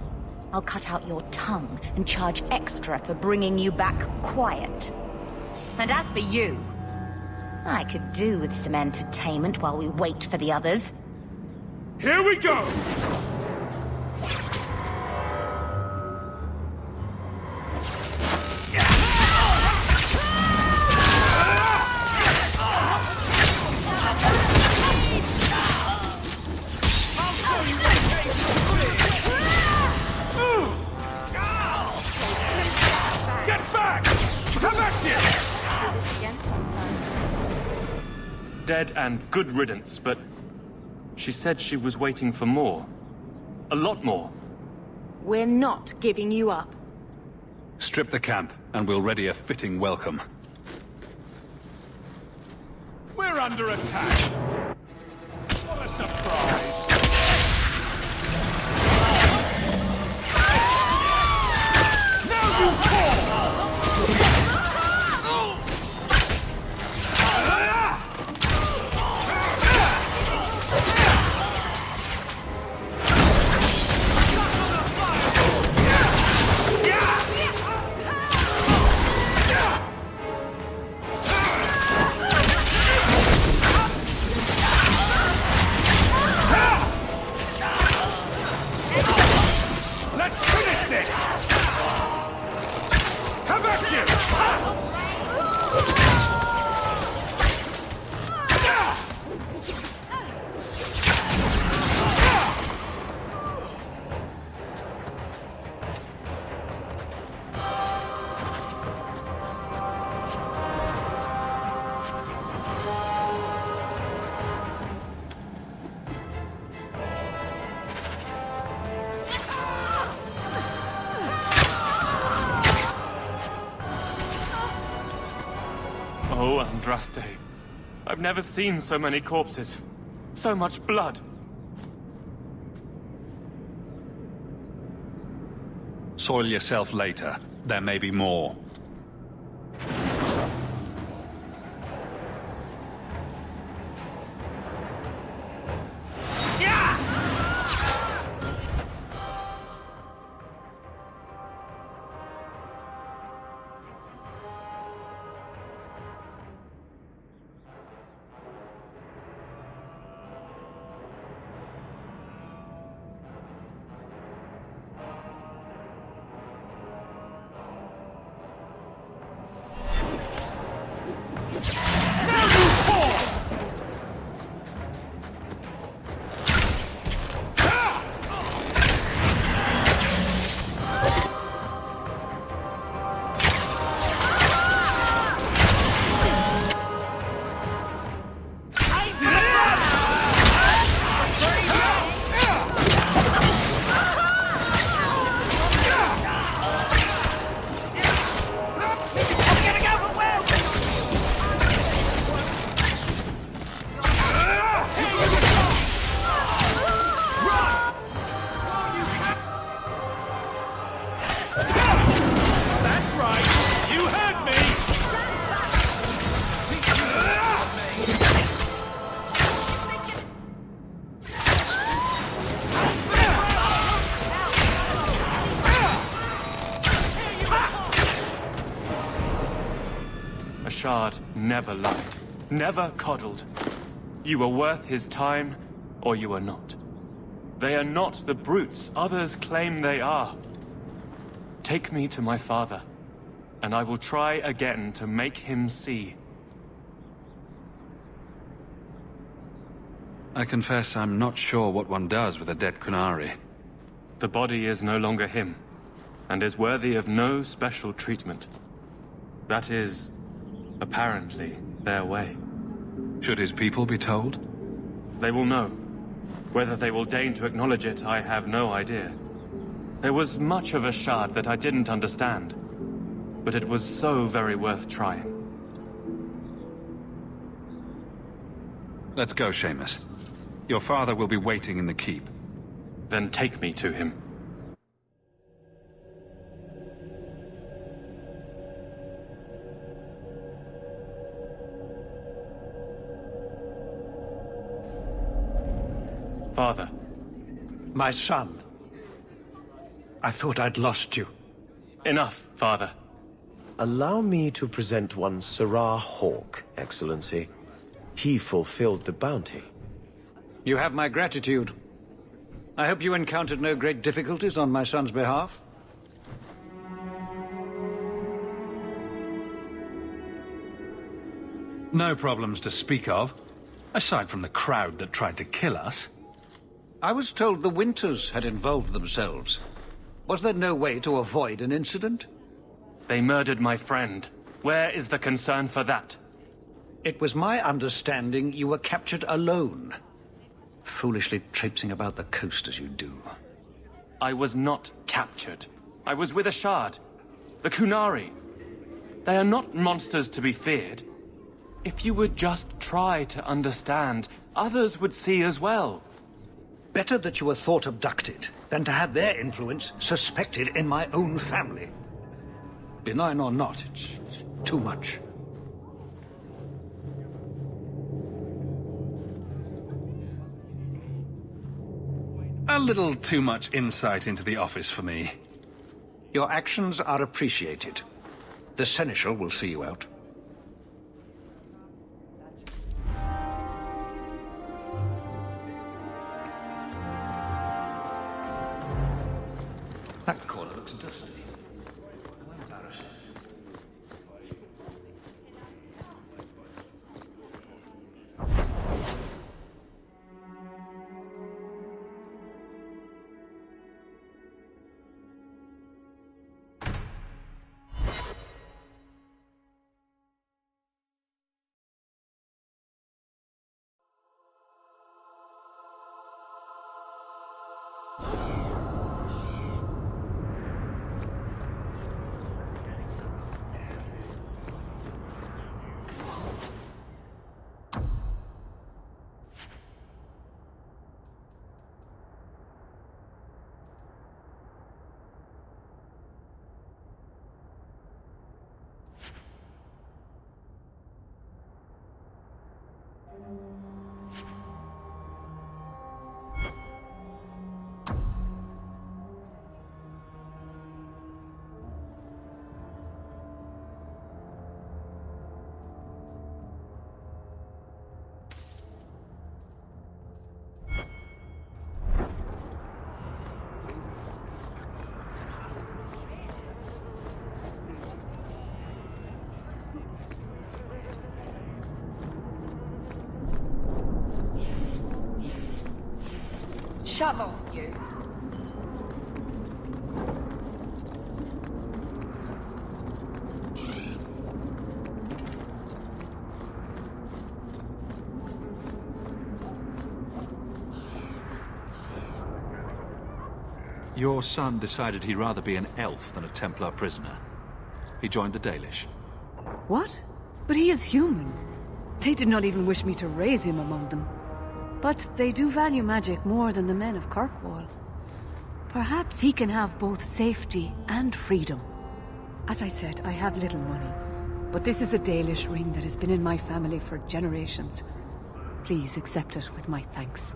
I'll cut out your tongue and charge extra for bringing you back quiet. And as for you, I could do with some entertainment while we wait for the others. Here we go! Dead and good riddance, but she said she was waiting for more. A lot more. We're not giving you up. Strip the camp, and we'll ready a fitting welcome. We're under attack! What a surprise! Now you fall! Oh, Andraste. I've never seen so many corpses. So much blood. Soil yourself later. There may be more. Ashad never lied, never coddled. You are worth his time, or you are not. They are not the brutes others claim they are. Take me to my father, and I will try again to make him see. I confess I'm not sure what one does with a dead Qunari. The body is no longer him, and is worthy of no special treatment. That is, apparently, their way. Should his people be told? They will know. Whether they will deign to acknowledge it, I have no idea. There was much of Ashad that I didn't understand, but it was so very worth trying. Let's go, Seamus. Your father will be waiting in the keep. Then take me to him. Father. My son. I thought I'd lost you. Enough, Father. Allow me to present one Sirah Hawke, Excellency. He fulfilled the bounty. You have my gratitude. I hope you encountered no great difficulties on my son's behalf. No problems to speak of, aside from the crowd that tried to kill us. I was told the Winters had involved themselves. Was there no way to avoid an incident? They murdered my friend. Where is the concern for that? It was my understanding you were captured alone. Foolishly traipsing about the coast as you do. I was not captured. I was with Ashad. The Qunari. They are not monsters to be feared. If you would just try to understand, others would see as well. Better that you were thought abducted than to have their influence suspected in my own family. Benign or not, it's too much. A little too much insight into the office for me. Your actions are appreciated. The Seneschal will see you out. That corner looks dusty. How embarrassing. Shove off, you. Your son decided he'd rather be an elf than a Templar prisoner. He joined the Dalish. What? But he is human. They did not even wish me to raise him among them. But they do value magic more than the men of Kirkwall. Perhaps he can have both safety and freedom. As I said, I have little money. But this is a Dalish ring that has been in my family for generations. Please accept it with my thanks.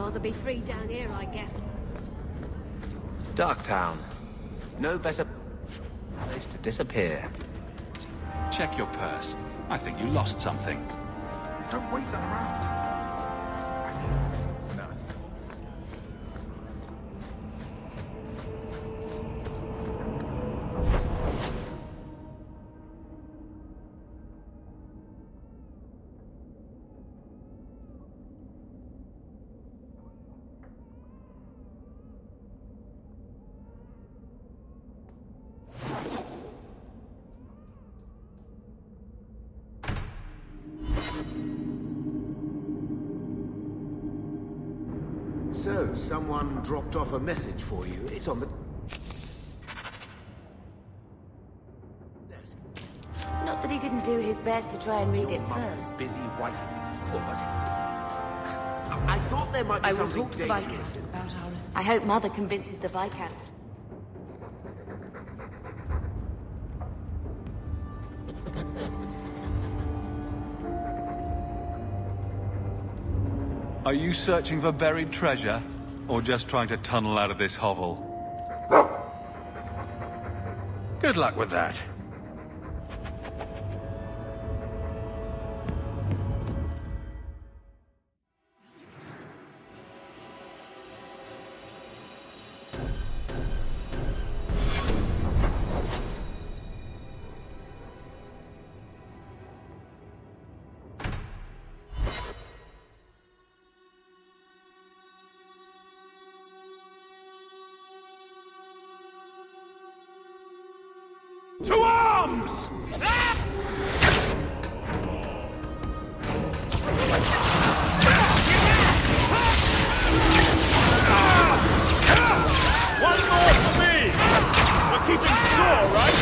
rather be free down here, I guess. Darktown. No better place to disappear. Check your purse. I think you lost something. Don't wave that around. So, someone dropped off a message for you. It's on the... Not that he didn't do his best to try and read it first. Busy writing. Or was it? I thought there might be something I will talk to the dangerous. Viscount about our... I hope Mother convinces the Viscount. Are you searching for buried treasure, or just trying to tunnel out of this hovel? Good luck with that. To arms! One more for me! We're keeping score, right?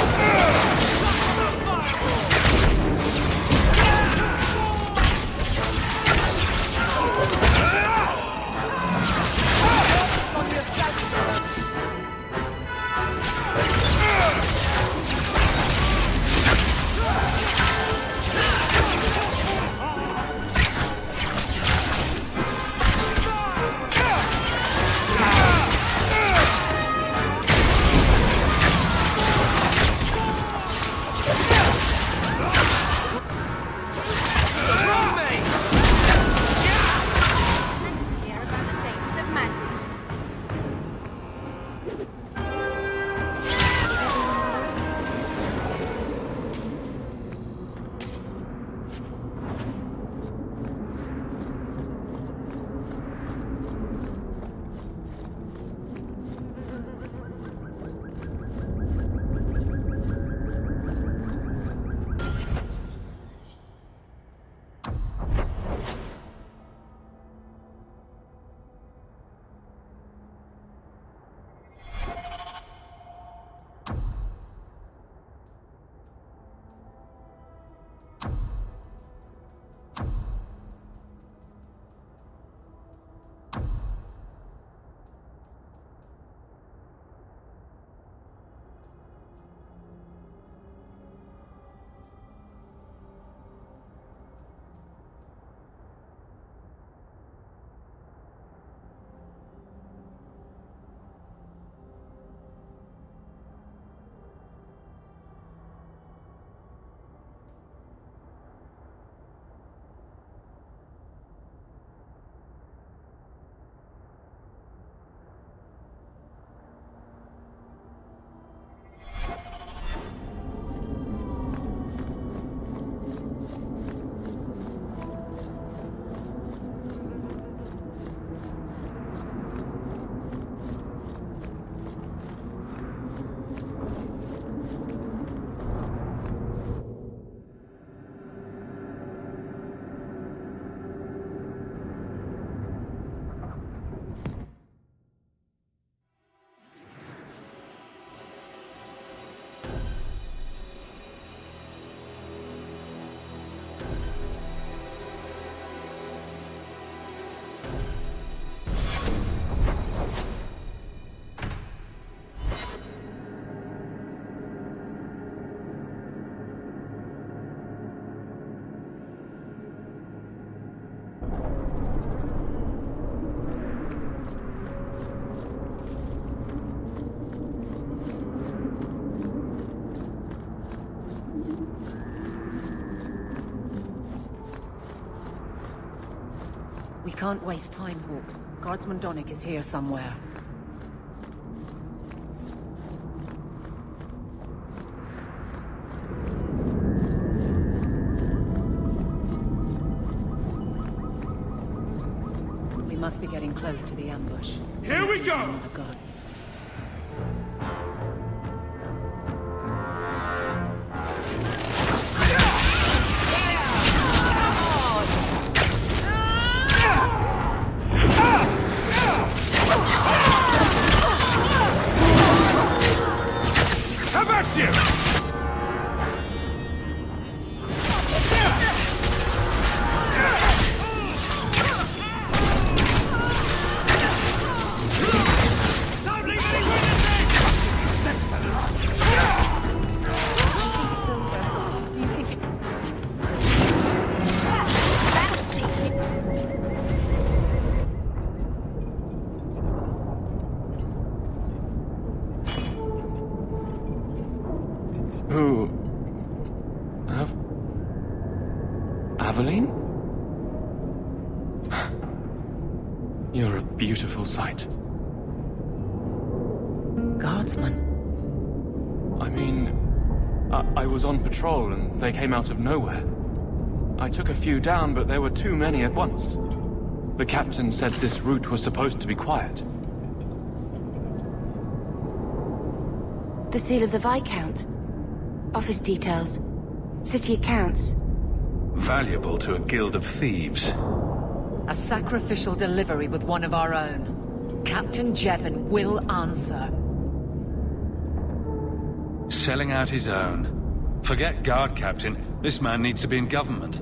We can't waste time, Hawk. Guardsman Donnick is here somewhere. We must be getting close to the ambush. Here we go! Another guard. How about you? Who... Aveline? You're a beautiful sight. Guardsman? I mean... I was on patrol and they came out of nowhere. I took a few down, but there were too many at once. The captain said this route was supposed to be quiet. The seal of the Viscount. Office details. City accounts. Valuable to a guild of thieves. A sacrificial delivery with one of our own. Captain Jevon will answer. Selling out his own. Forget guard captain. This man needs to be in government.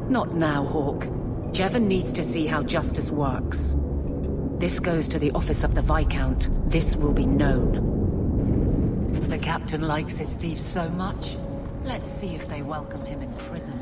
Not now, Hawk. Jevon needs to see how justice works. This goes to the office of the Viscount. This will be known. The captain likes his thieves so much. Let's see if they welcome him in prison.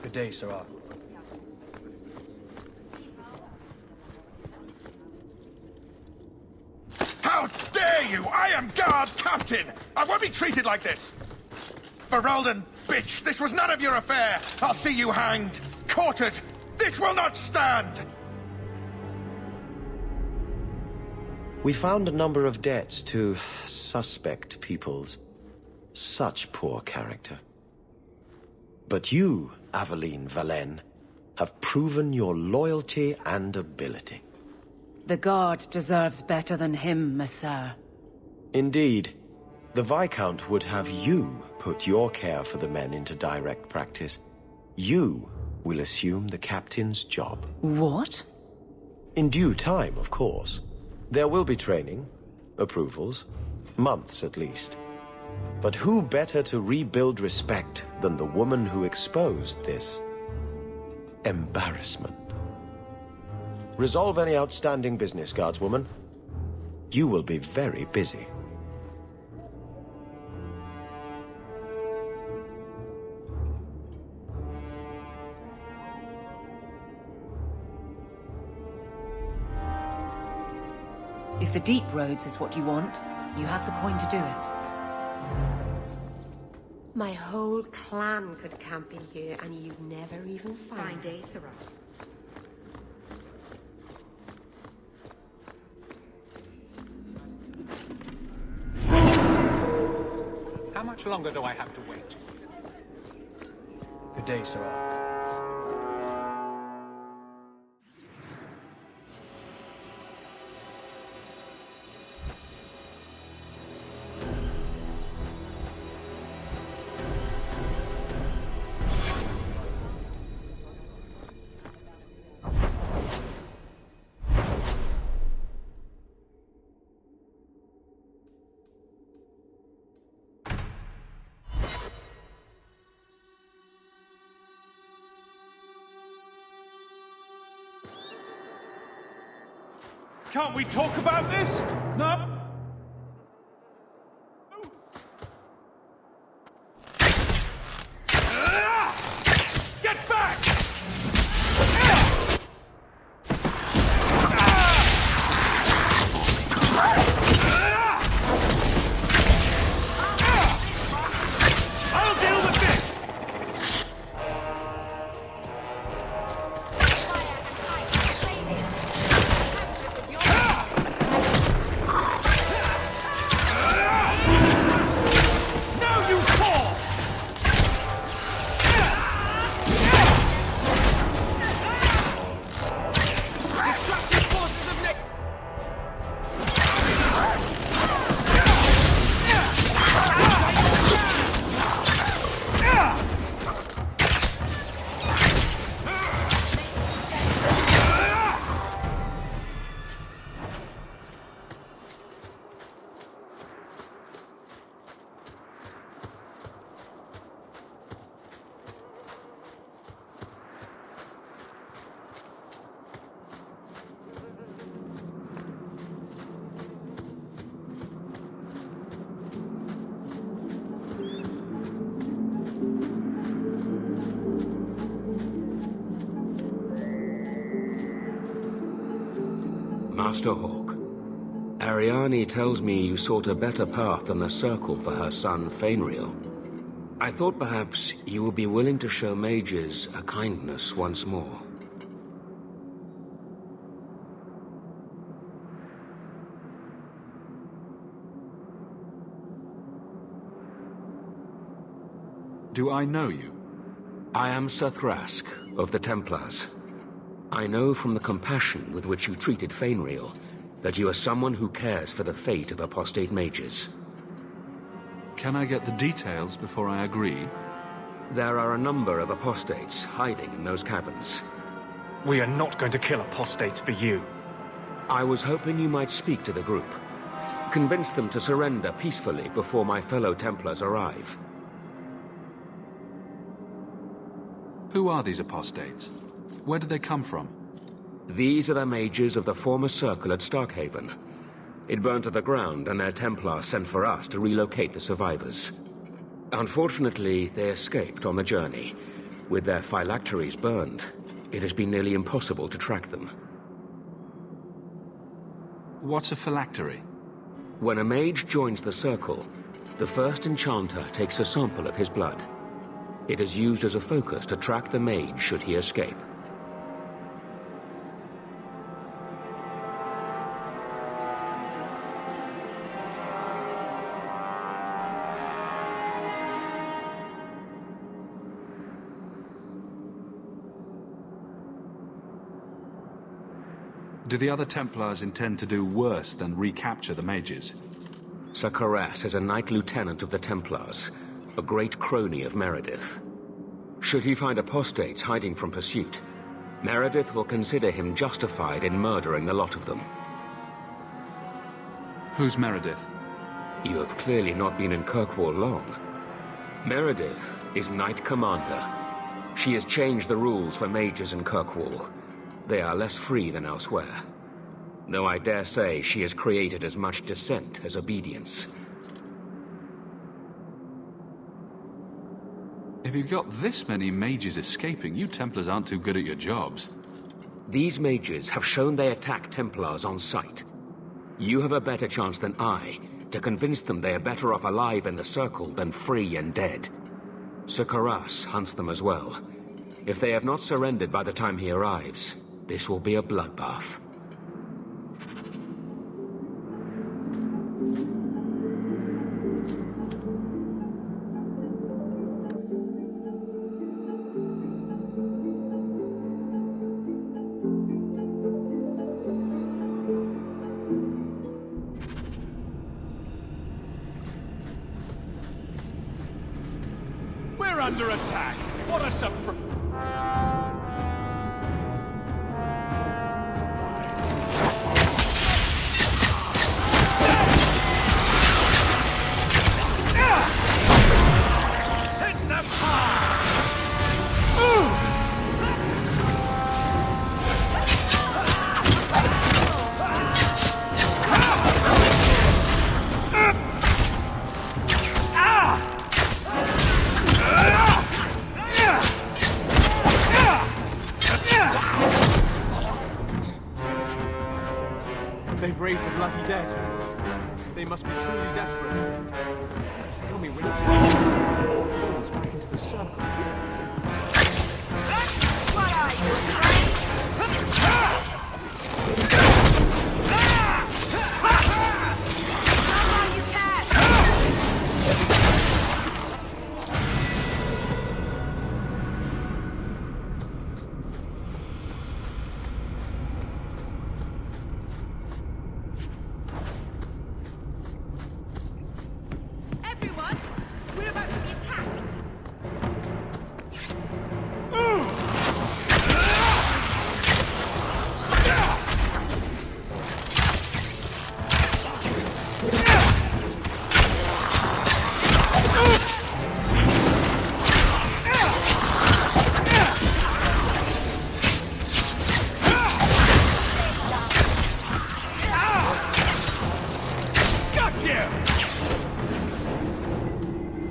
Good day, Sarah. How dare you! I am guard captain! I won't be treated like this! Ferelden, bitch, this was none of your affair! I'll see you hanged, quartered! This will not stand! We found a number of debts to suspect peoples. Such poor character. But you, Aveline Valen, have proven your loyalty and ability. The Guard deserves better than him, Messere. Indeed. The Viscount would have you put your care for the men into direct practice. You will assume the captain's job. What? In due time, of course. There will be training, approvals, months at least. But who better to rebuild respect than the woman who exposed this embarrassment? Resolve any outstanding business, guardswoman. You will be very busy. If the Deep Roads is what you want, you have the coin to do it. My whole clan could camp in here, and you'd never even find a Sarah. How much longer do I have to wait? Good day, Sarah. Can't we talk about this? No? Get back! I'll deal with this! Master Hawk, Ariane tells me you sought a better path than the Circle for her son, Fainriel. I thought perhaps you would be willing to show mages a kindness once more. Do I know you? I am Sir Thrask, of the Templars. I know from the compassion with which you treated Fainriel that you are someone who cares for the fate of apostate mages. Can I get the details before I agree? There are a number of apostates hiding in those caverns. We are not going to kill apostates for you. I was hoping you might speak to the group. Convince them to surrender peacefully before my fellow Templars arrive. Who are these apostates? Where did they come from? These are the mages of the former Circle at Starkhaven. It burned to the ground, and their Templars sent for us to relocate the survivors. Unfortunately, they escaped on the journey. With their phylacteries burned, it has been nearly impossible to track them. What's a phylactery? When a mage joins the Circle, the first enchanter takes a sample of his blood. It is used as a focus to track the mage should he escape. Do the other Templars intend to do worse than recapture the mages? Sir Karas is a Knight Lieutenant of the Templars, a great crony of Meredith. Should he find apostates hiding from pursuit, Meredith will consider him justified in murdering the lot of them. Who's Meredith? You have clearly not been in Kirkwall long. Meredith is Knight Commander. She has changed the rules for mages in Kirkwall. They are less free than elsewhere. Though I dare say she has created as much dissent as obedience. If you've got this many mages escaping, you Templars aren't too good at your jobs. These mages have shown they attack Templars on sight. You have a better chance than I to convince them they are better off alive in the Circle than free and dead. Sir Karas hunts them as well. If they have not surrendered by the time he arrives, this will be a bloodbath. We're under attack! What a surprise! They must be truly desperate. Please tell me when it back into the circle. That's what I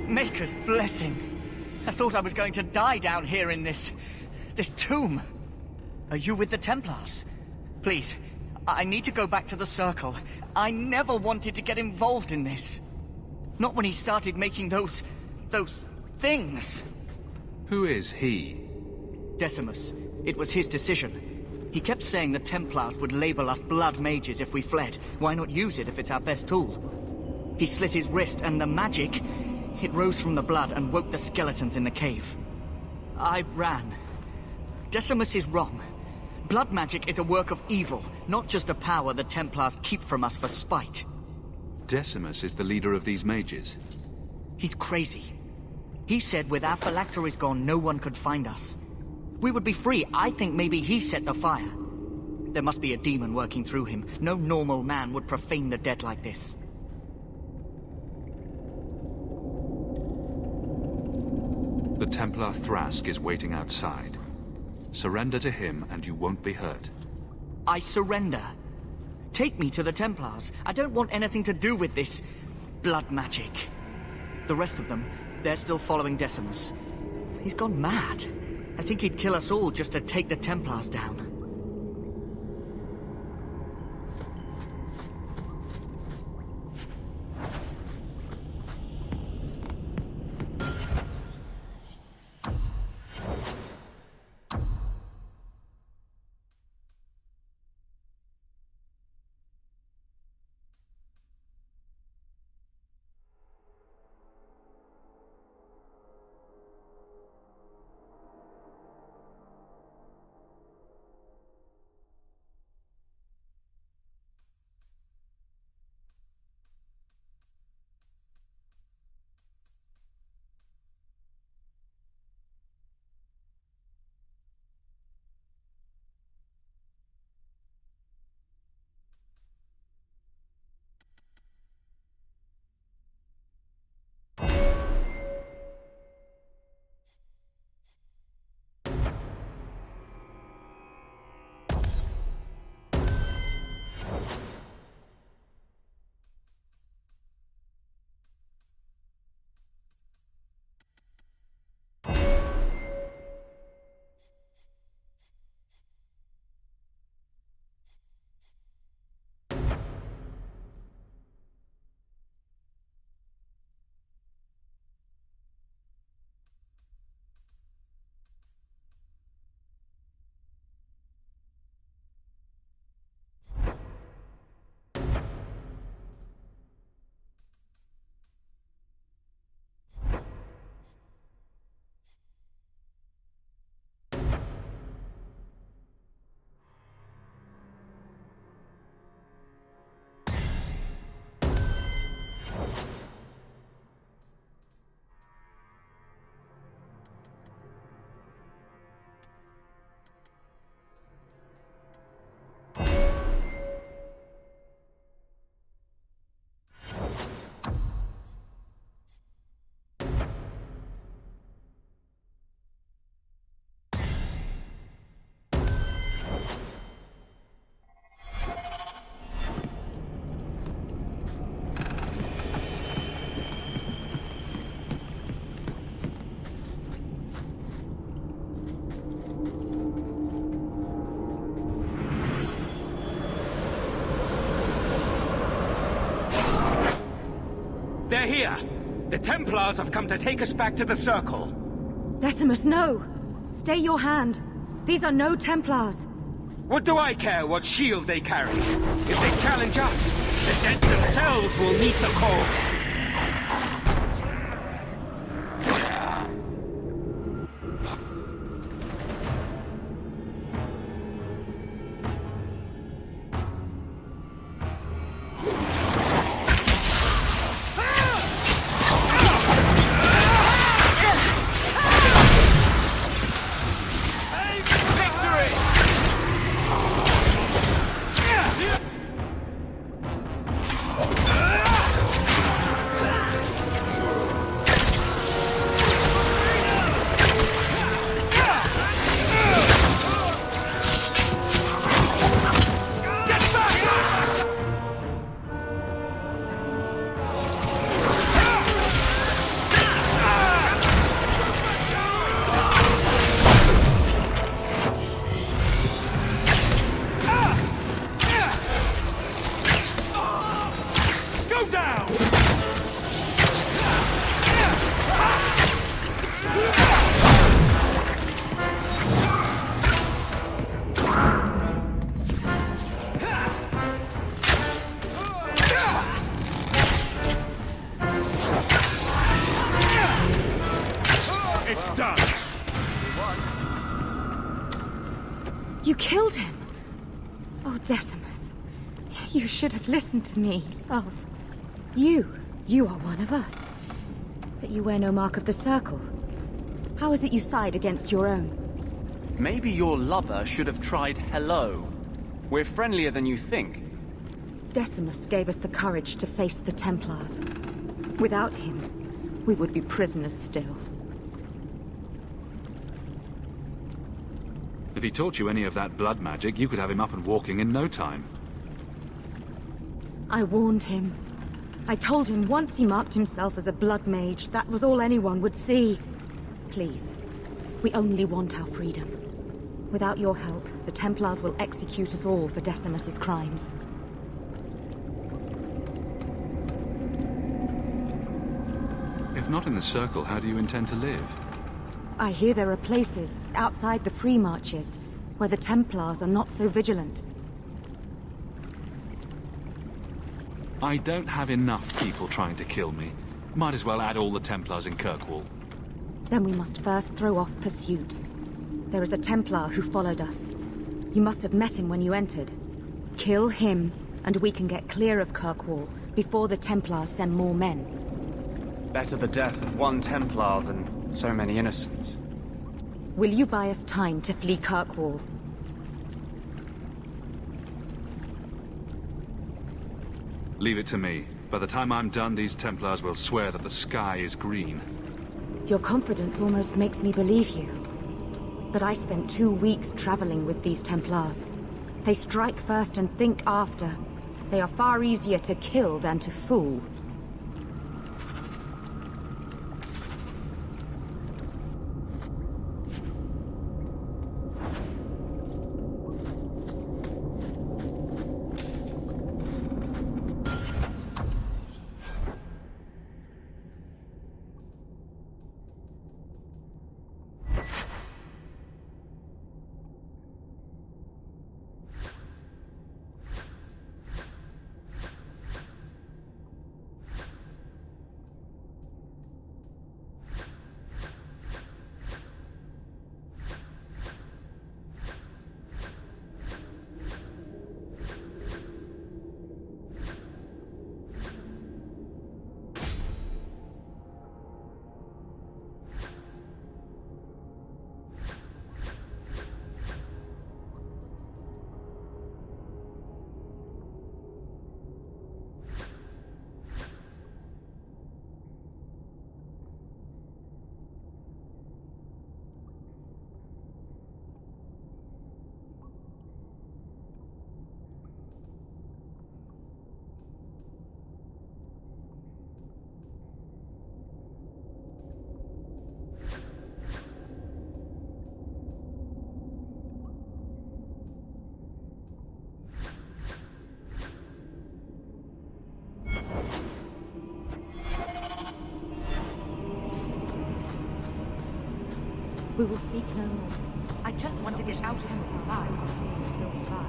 Maker's blessing. I thought I was going to die down here in this tomb. Are you with the Templars? Please, I need to go back to the Circle. I never wanted to get involved in this. Not when he started making those things. Who is he? Decimus. It was his decision. He kept saying the Templars would label us blood mages if we fled. Why not use it if it's our best tool? He slit his wrist, and the magic, it rose from the blood and woke the skeletons in the cave. I ran. Decimus is wrong. Blood magic is a work of evil, not just a power the Templars keep from us for spite. Decimus is the leader of these mages. He's crazy. He said with our phylacteries gone, no one could find us. We would be free. I think maybe he set the fire. There must be a demon working through him. No normal man would profane the dead like this. The Templar Thrask is waiting outside. Surrender to him and you won't be hurt. I surrender. Take me to the Templars. I don't want anything to do with this blood magic. The rest of them, they're still following Decimus. He's gone mad. I think he'd kill us all just to take the Templars down. They're here! The Templars have come to take us back to the Circle! Decimus, no! Stay your hand. These are no Templars. What do I care what shield they carry? If they challenge us, the dead themselves will meet the call. You killed him! Oh, Decimus. You should have listened to me, love. You are one of us. But you wear no mark of the Circle. How is it you side against your own? Maybe your lover should have tried hello. We're friendlier than you think. Decimus gave us the courage to face the Templars. Without him, we would be prisoners still. If he taught you any of that blood magic, you could have him up and walking in no time. I warned him. I told him once he marked himself as a blood mage, that was all anyone would see. Please, we only want our freedom. Without your help, the Templars will execute us all for Decimus's crimes. If not in the Circle, how do you intend to live? I hear there are places outside the Free Marches where the Templars are not so vigilant. I don't have enough people trying to kill me. Might as well add all the Templars in Kirkwall. Then we must first throw off pursuit. There is a Templar who followed us. You must have met him when you entered. Kill him, and we can get clear of Kirkwall before the Templars send more men. Better the death of one Templar than so many innocents. Will you buy us time to flee Kirkwall? Leave it to me. By the time I'm done, these Templars will swear that the sky is green. Your confidence almost makes me believe you. But I spent 2 weeks traveling with these Templars. They strike first and think after. They are far easier to kill than to fool. We will speak no more. I just want to get out of here alive. Still survive.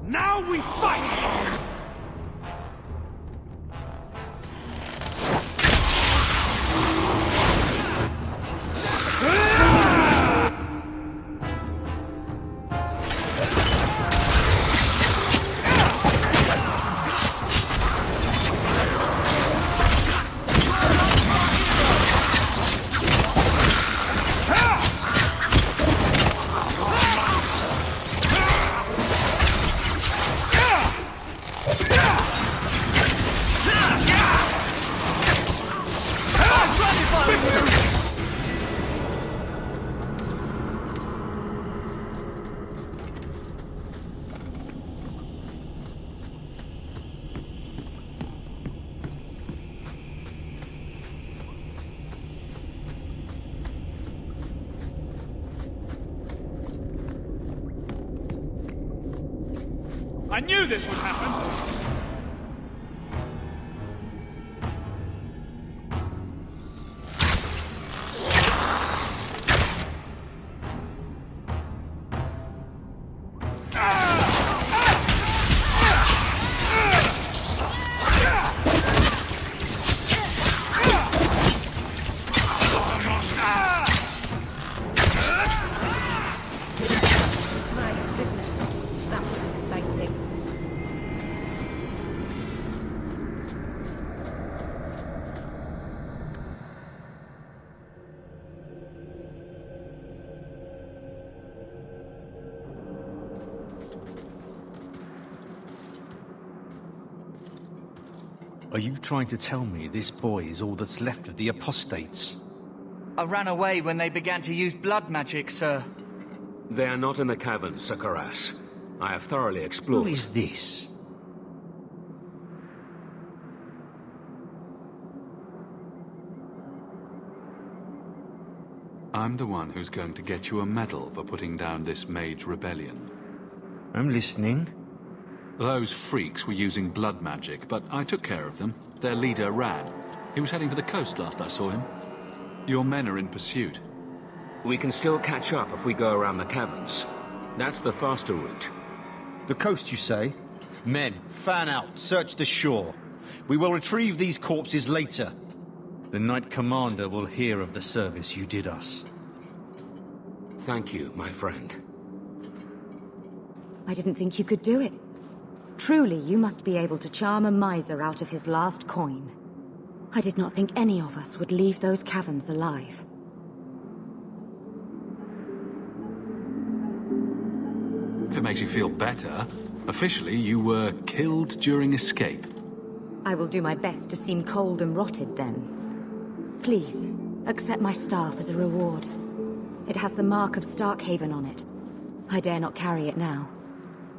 Now we fight! I knew this would happen! Are you trying to tell me this boy is all that's left of the apostates? I ran away when they began to use blood magic, sir. They are not in the caverns, Sakaras. I have thoroughly explored. Who is this? I'm the one who's going to get you a medal for putting down this mage rebellion. I'm listening. Those freaks were using blood magic, but I took care of them. Their leader ran. He was heading for the coast last I saw him. Your men are in pursuit. We can still catch up if we go around the caverns. That's the faster route. The coast, you say? Men, fan out, search the shore. We will retrieve these corpses later. The Knight Commander will hear of the service you did us. Thank you, my friend. I didn't think you could do it. Truly, you must be able to charm a miser out of his last coin. I did not think any of us would leave those caverns alive. If it makes you feel better, officially you were killed during escape. I will do my best to seem cold and rotted then. Please, accept my staff as a reward. It has the mark of Starkhaven on it. I dare not carry it now.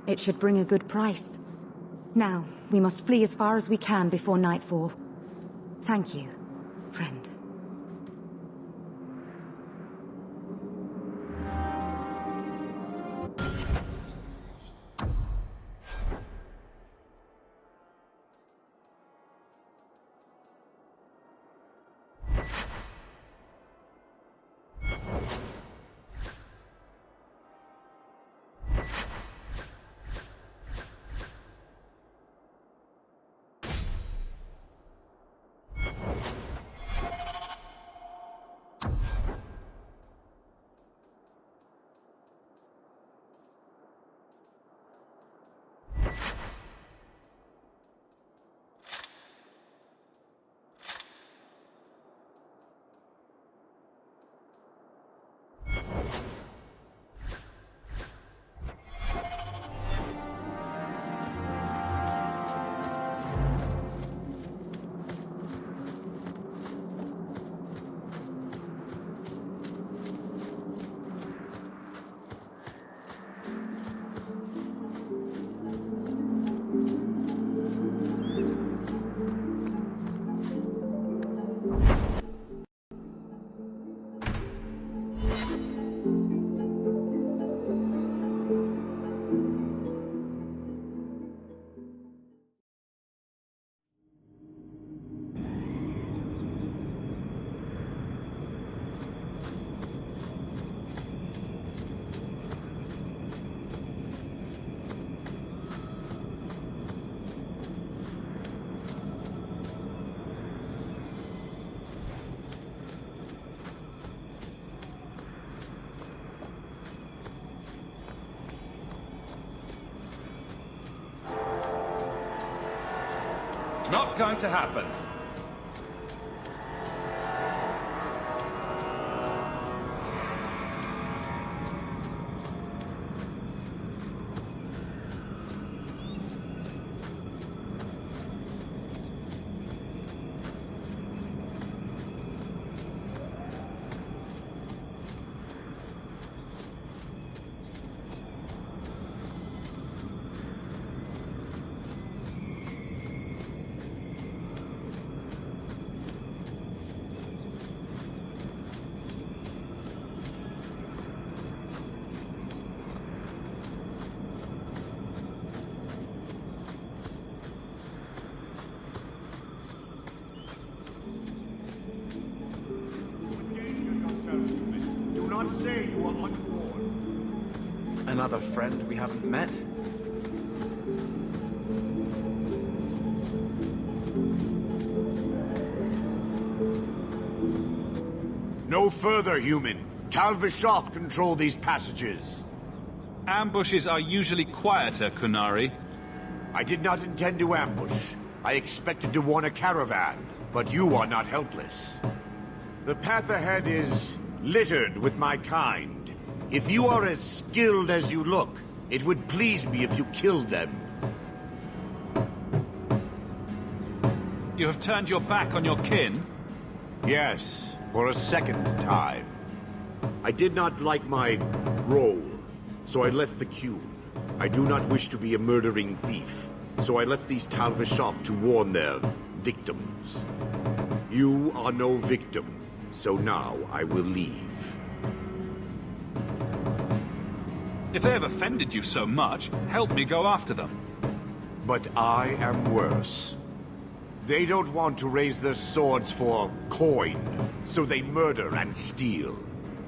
It should bring a good price. Now, we must flee as far as we can before nightfall. Thank you, friend. not going to happen. Do not say you are unwarned. Another friend we haven't met? No further, human. Tal Vishoth control these passages. Ambushes are usually quieter, Kunari. I did not intend to ambush. I expected to warn a caravan, but you are not helpless. The path ahead is littered with my kind. If you are as skilled as you look, it would please me if you killed them. You have turned your back on your kin? Yes, for a second time. I did not like my role, so I left the queue. I do not wish to be a murdering thief, so I left these Tal Vishoth to warn their victims. You are no victim, so now I will leave. If they have offended you so much, help me go after them. But I am worse. They don't want to raise their swords for coin, so they murder and steal.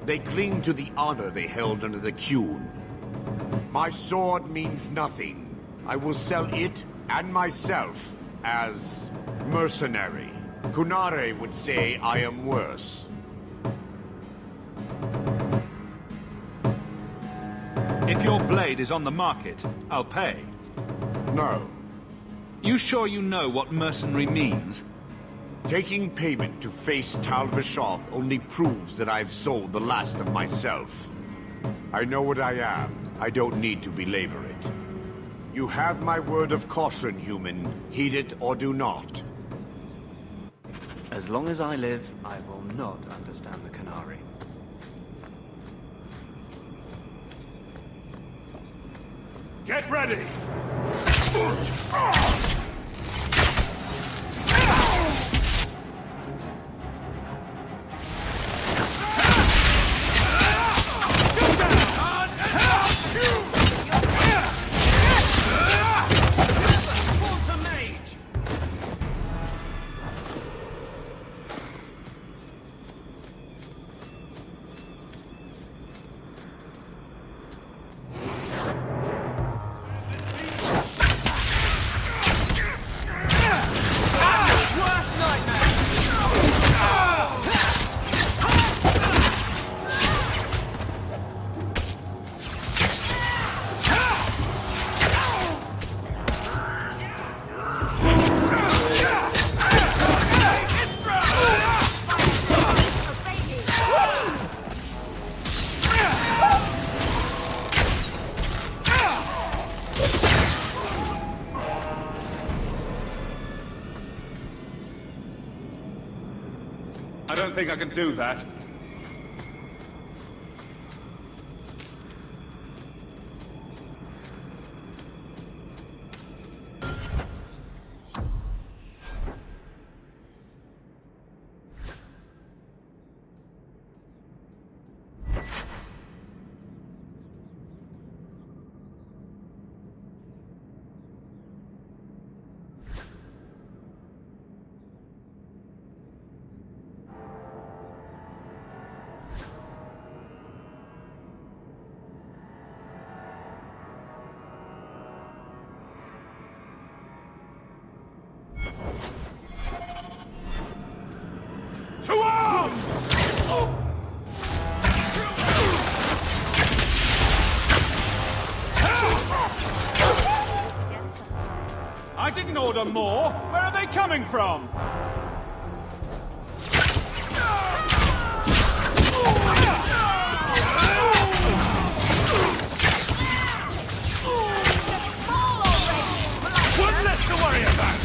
They cling to the honor they held under the Qun. My sword means nothing. I will sell it and myself as mercenary. Kunare would say I am worse. If your blade is on the market, I'll pay. No. You sure you know what mercenary means? Taking payment to face Tal Vishoth only proves that I've sold the last of myself. I know what I am. I don't need to belabor it. You have my word of caution, human. Heed it or do not. As long as I live, I will not understand the Qunari. Get ready! I don't think I can do that. order more. Where are they coming from? One less to worry about.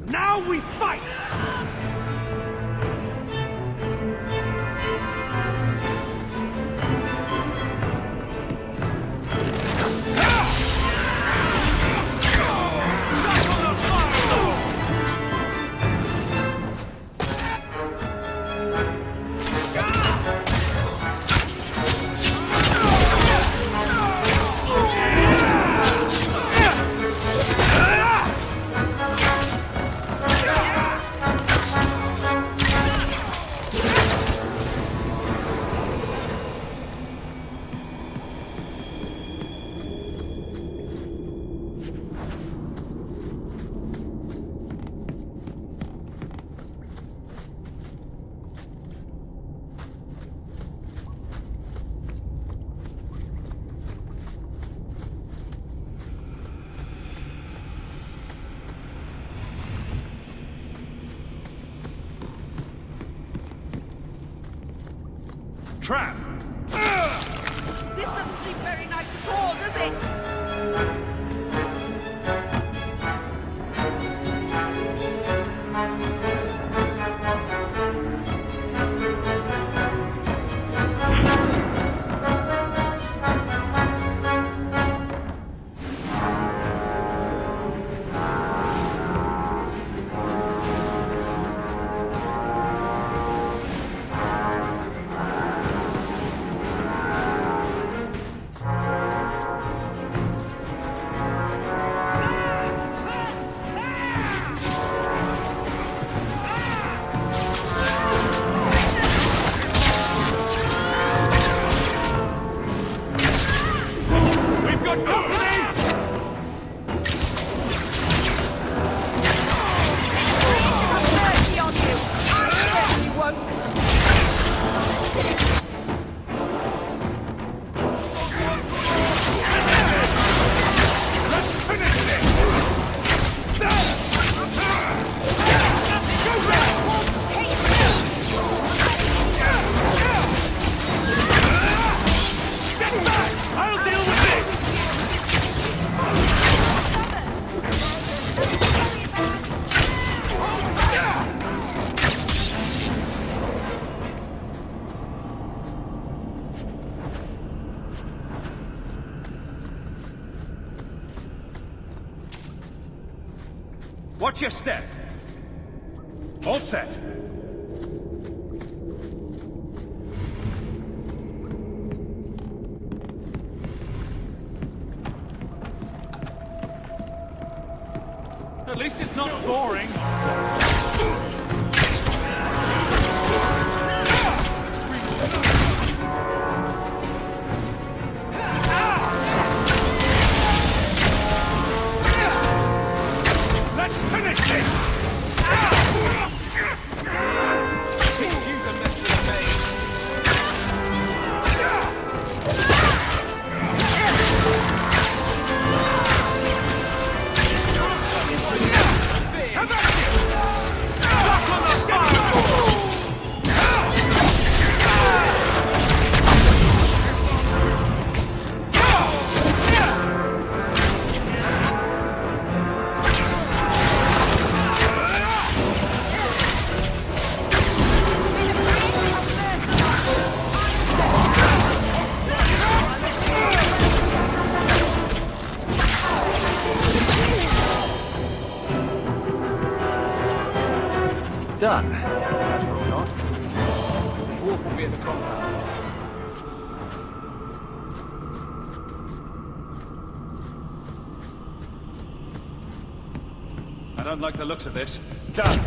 Now we fight! Trap! This doesn't seem very nice at all, does it? Watch your step. All set. At least it's not boring. Let's finish this! How about you? done. That's what we got. The wolf will be at the compound. I don't like the looks of this. Done.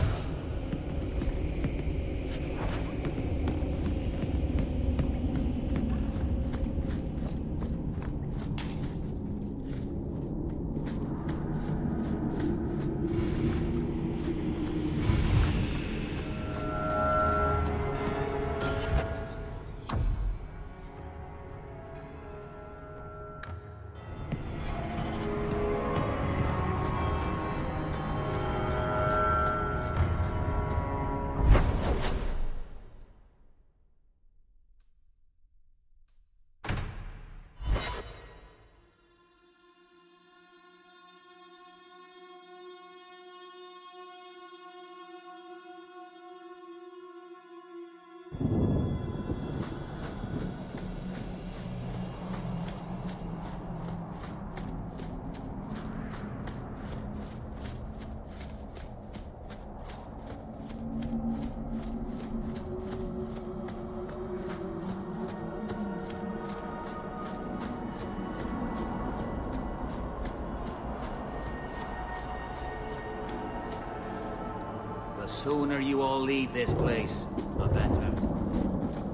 The sooner you all leave this place, the better.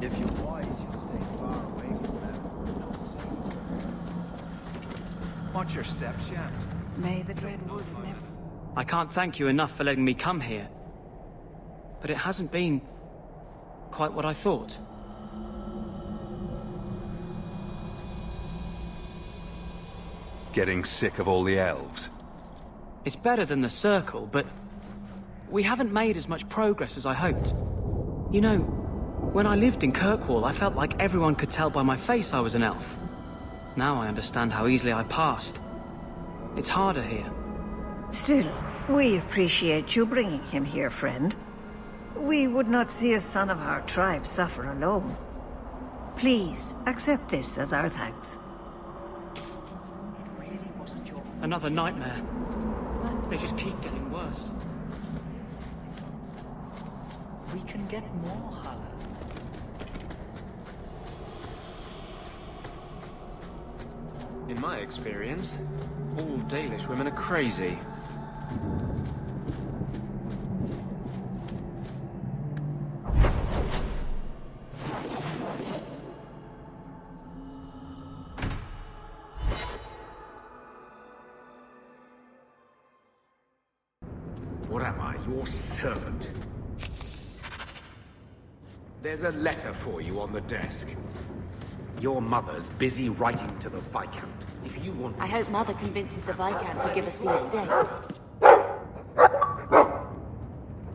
If you're wise, you'll stay far away from them. Watch your steps, yeah. May the Dread Wolf never... I can't thank you enough for letting me come here. But it hasn't been quite what I thought. Getting sick of all the elves? It's better than the Circle, but we haven't made as much progress as I hoped. You know, when I lived in Kirkwall, I felt like everyone could tell by my face I was an elf. Now I understand how easily I passed. It's harder here. Still, we appreciate you bringing him here, friend. We would not see a son of our tribe suffer alone. Please, accept this as our thanks. Another nightmare. They just keep getting worse. We can get more, Hala. In my experience, all Dalish women are crazy. What am I, your servant? There's a letter for you on the desk. Your mother's busy writing to the Viscount. If you want... I hope Mother convinces the Viscount to give us the estate.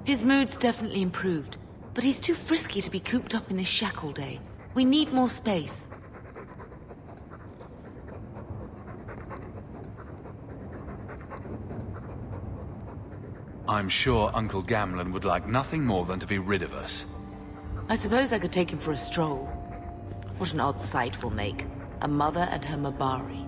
His mood's definitely improved, but he's too frisky to be cooped up in this shack all day. We need more space. I'm sure Uncle Gamlen would like nothing more than to be rid of us. I suppose I could take him for a stroll. What an odd sight we'll make. A mother and her Mabari.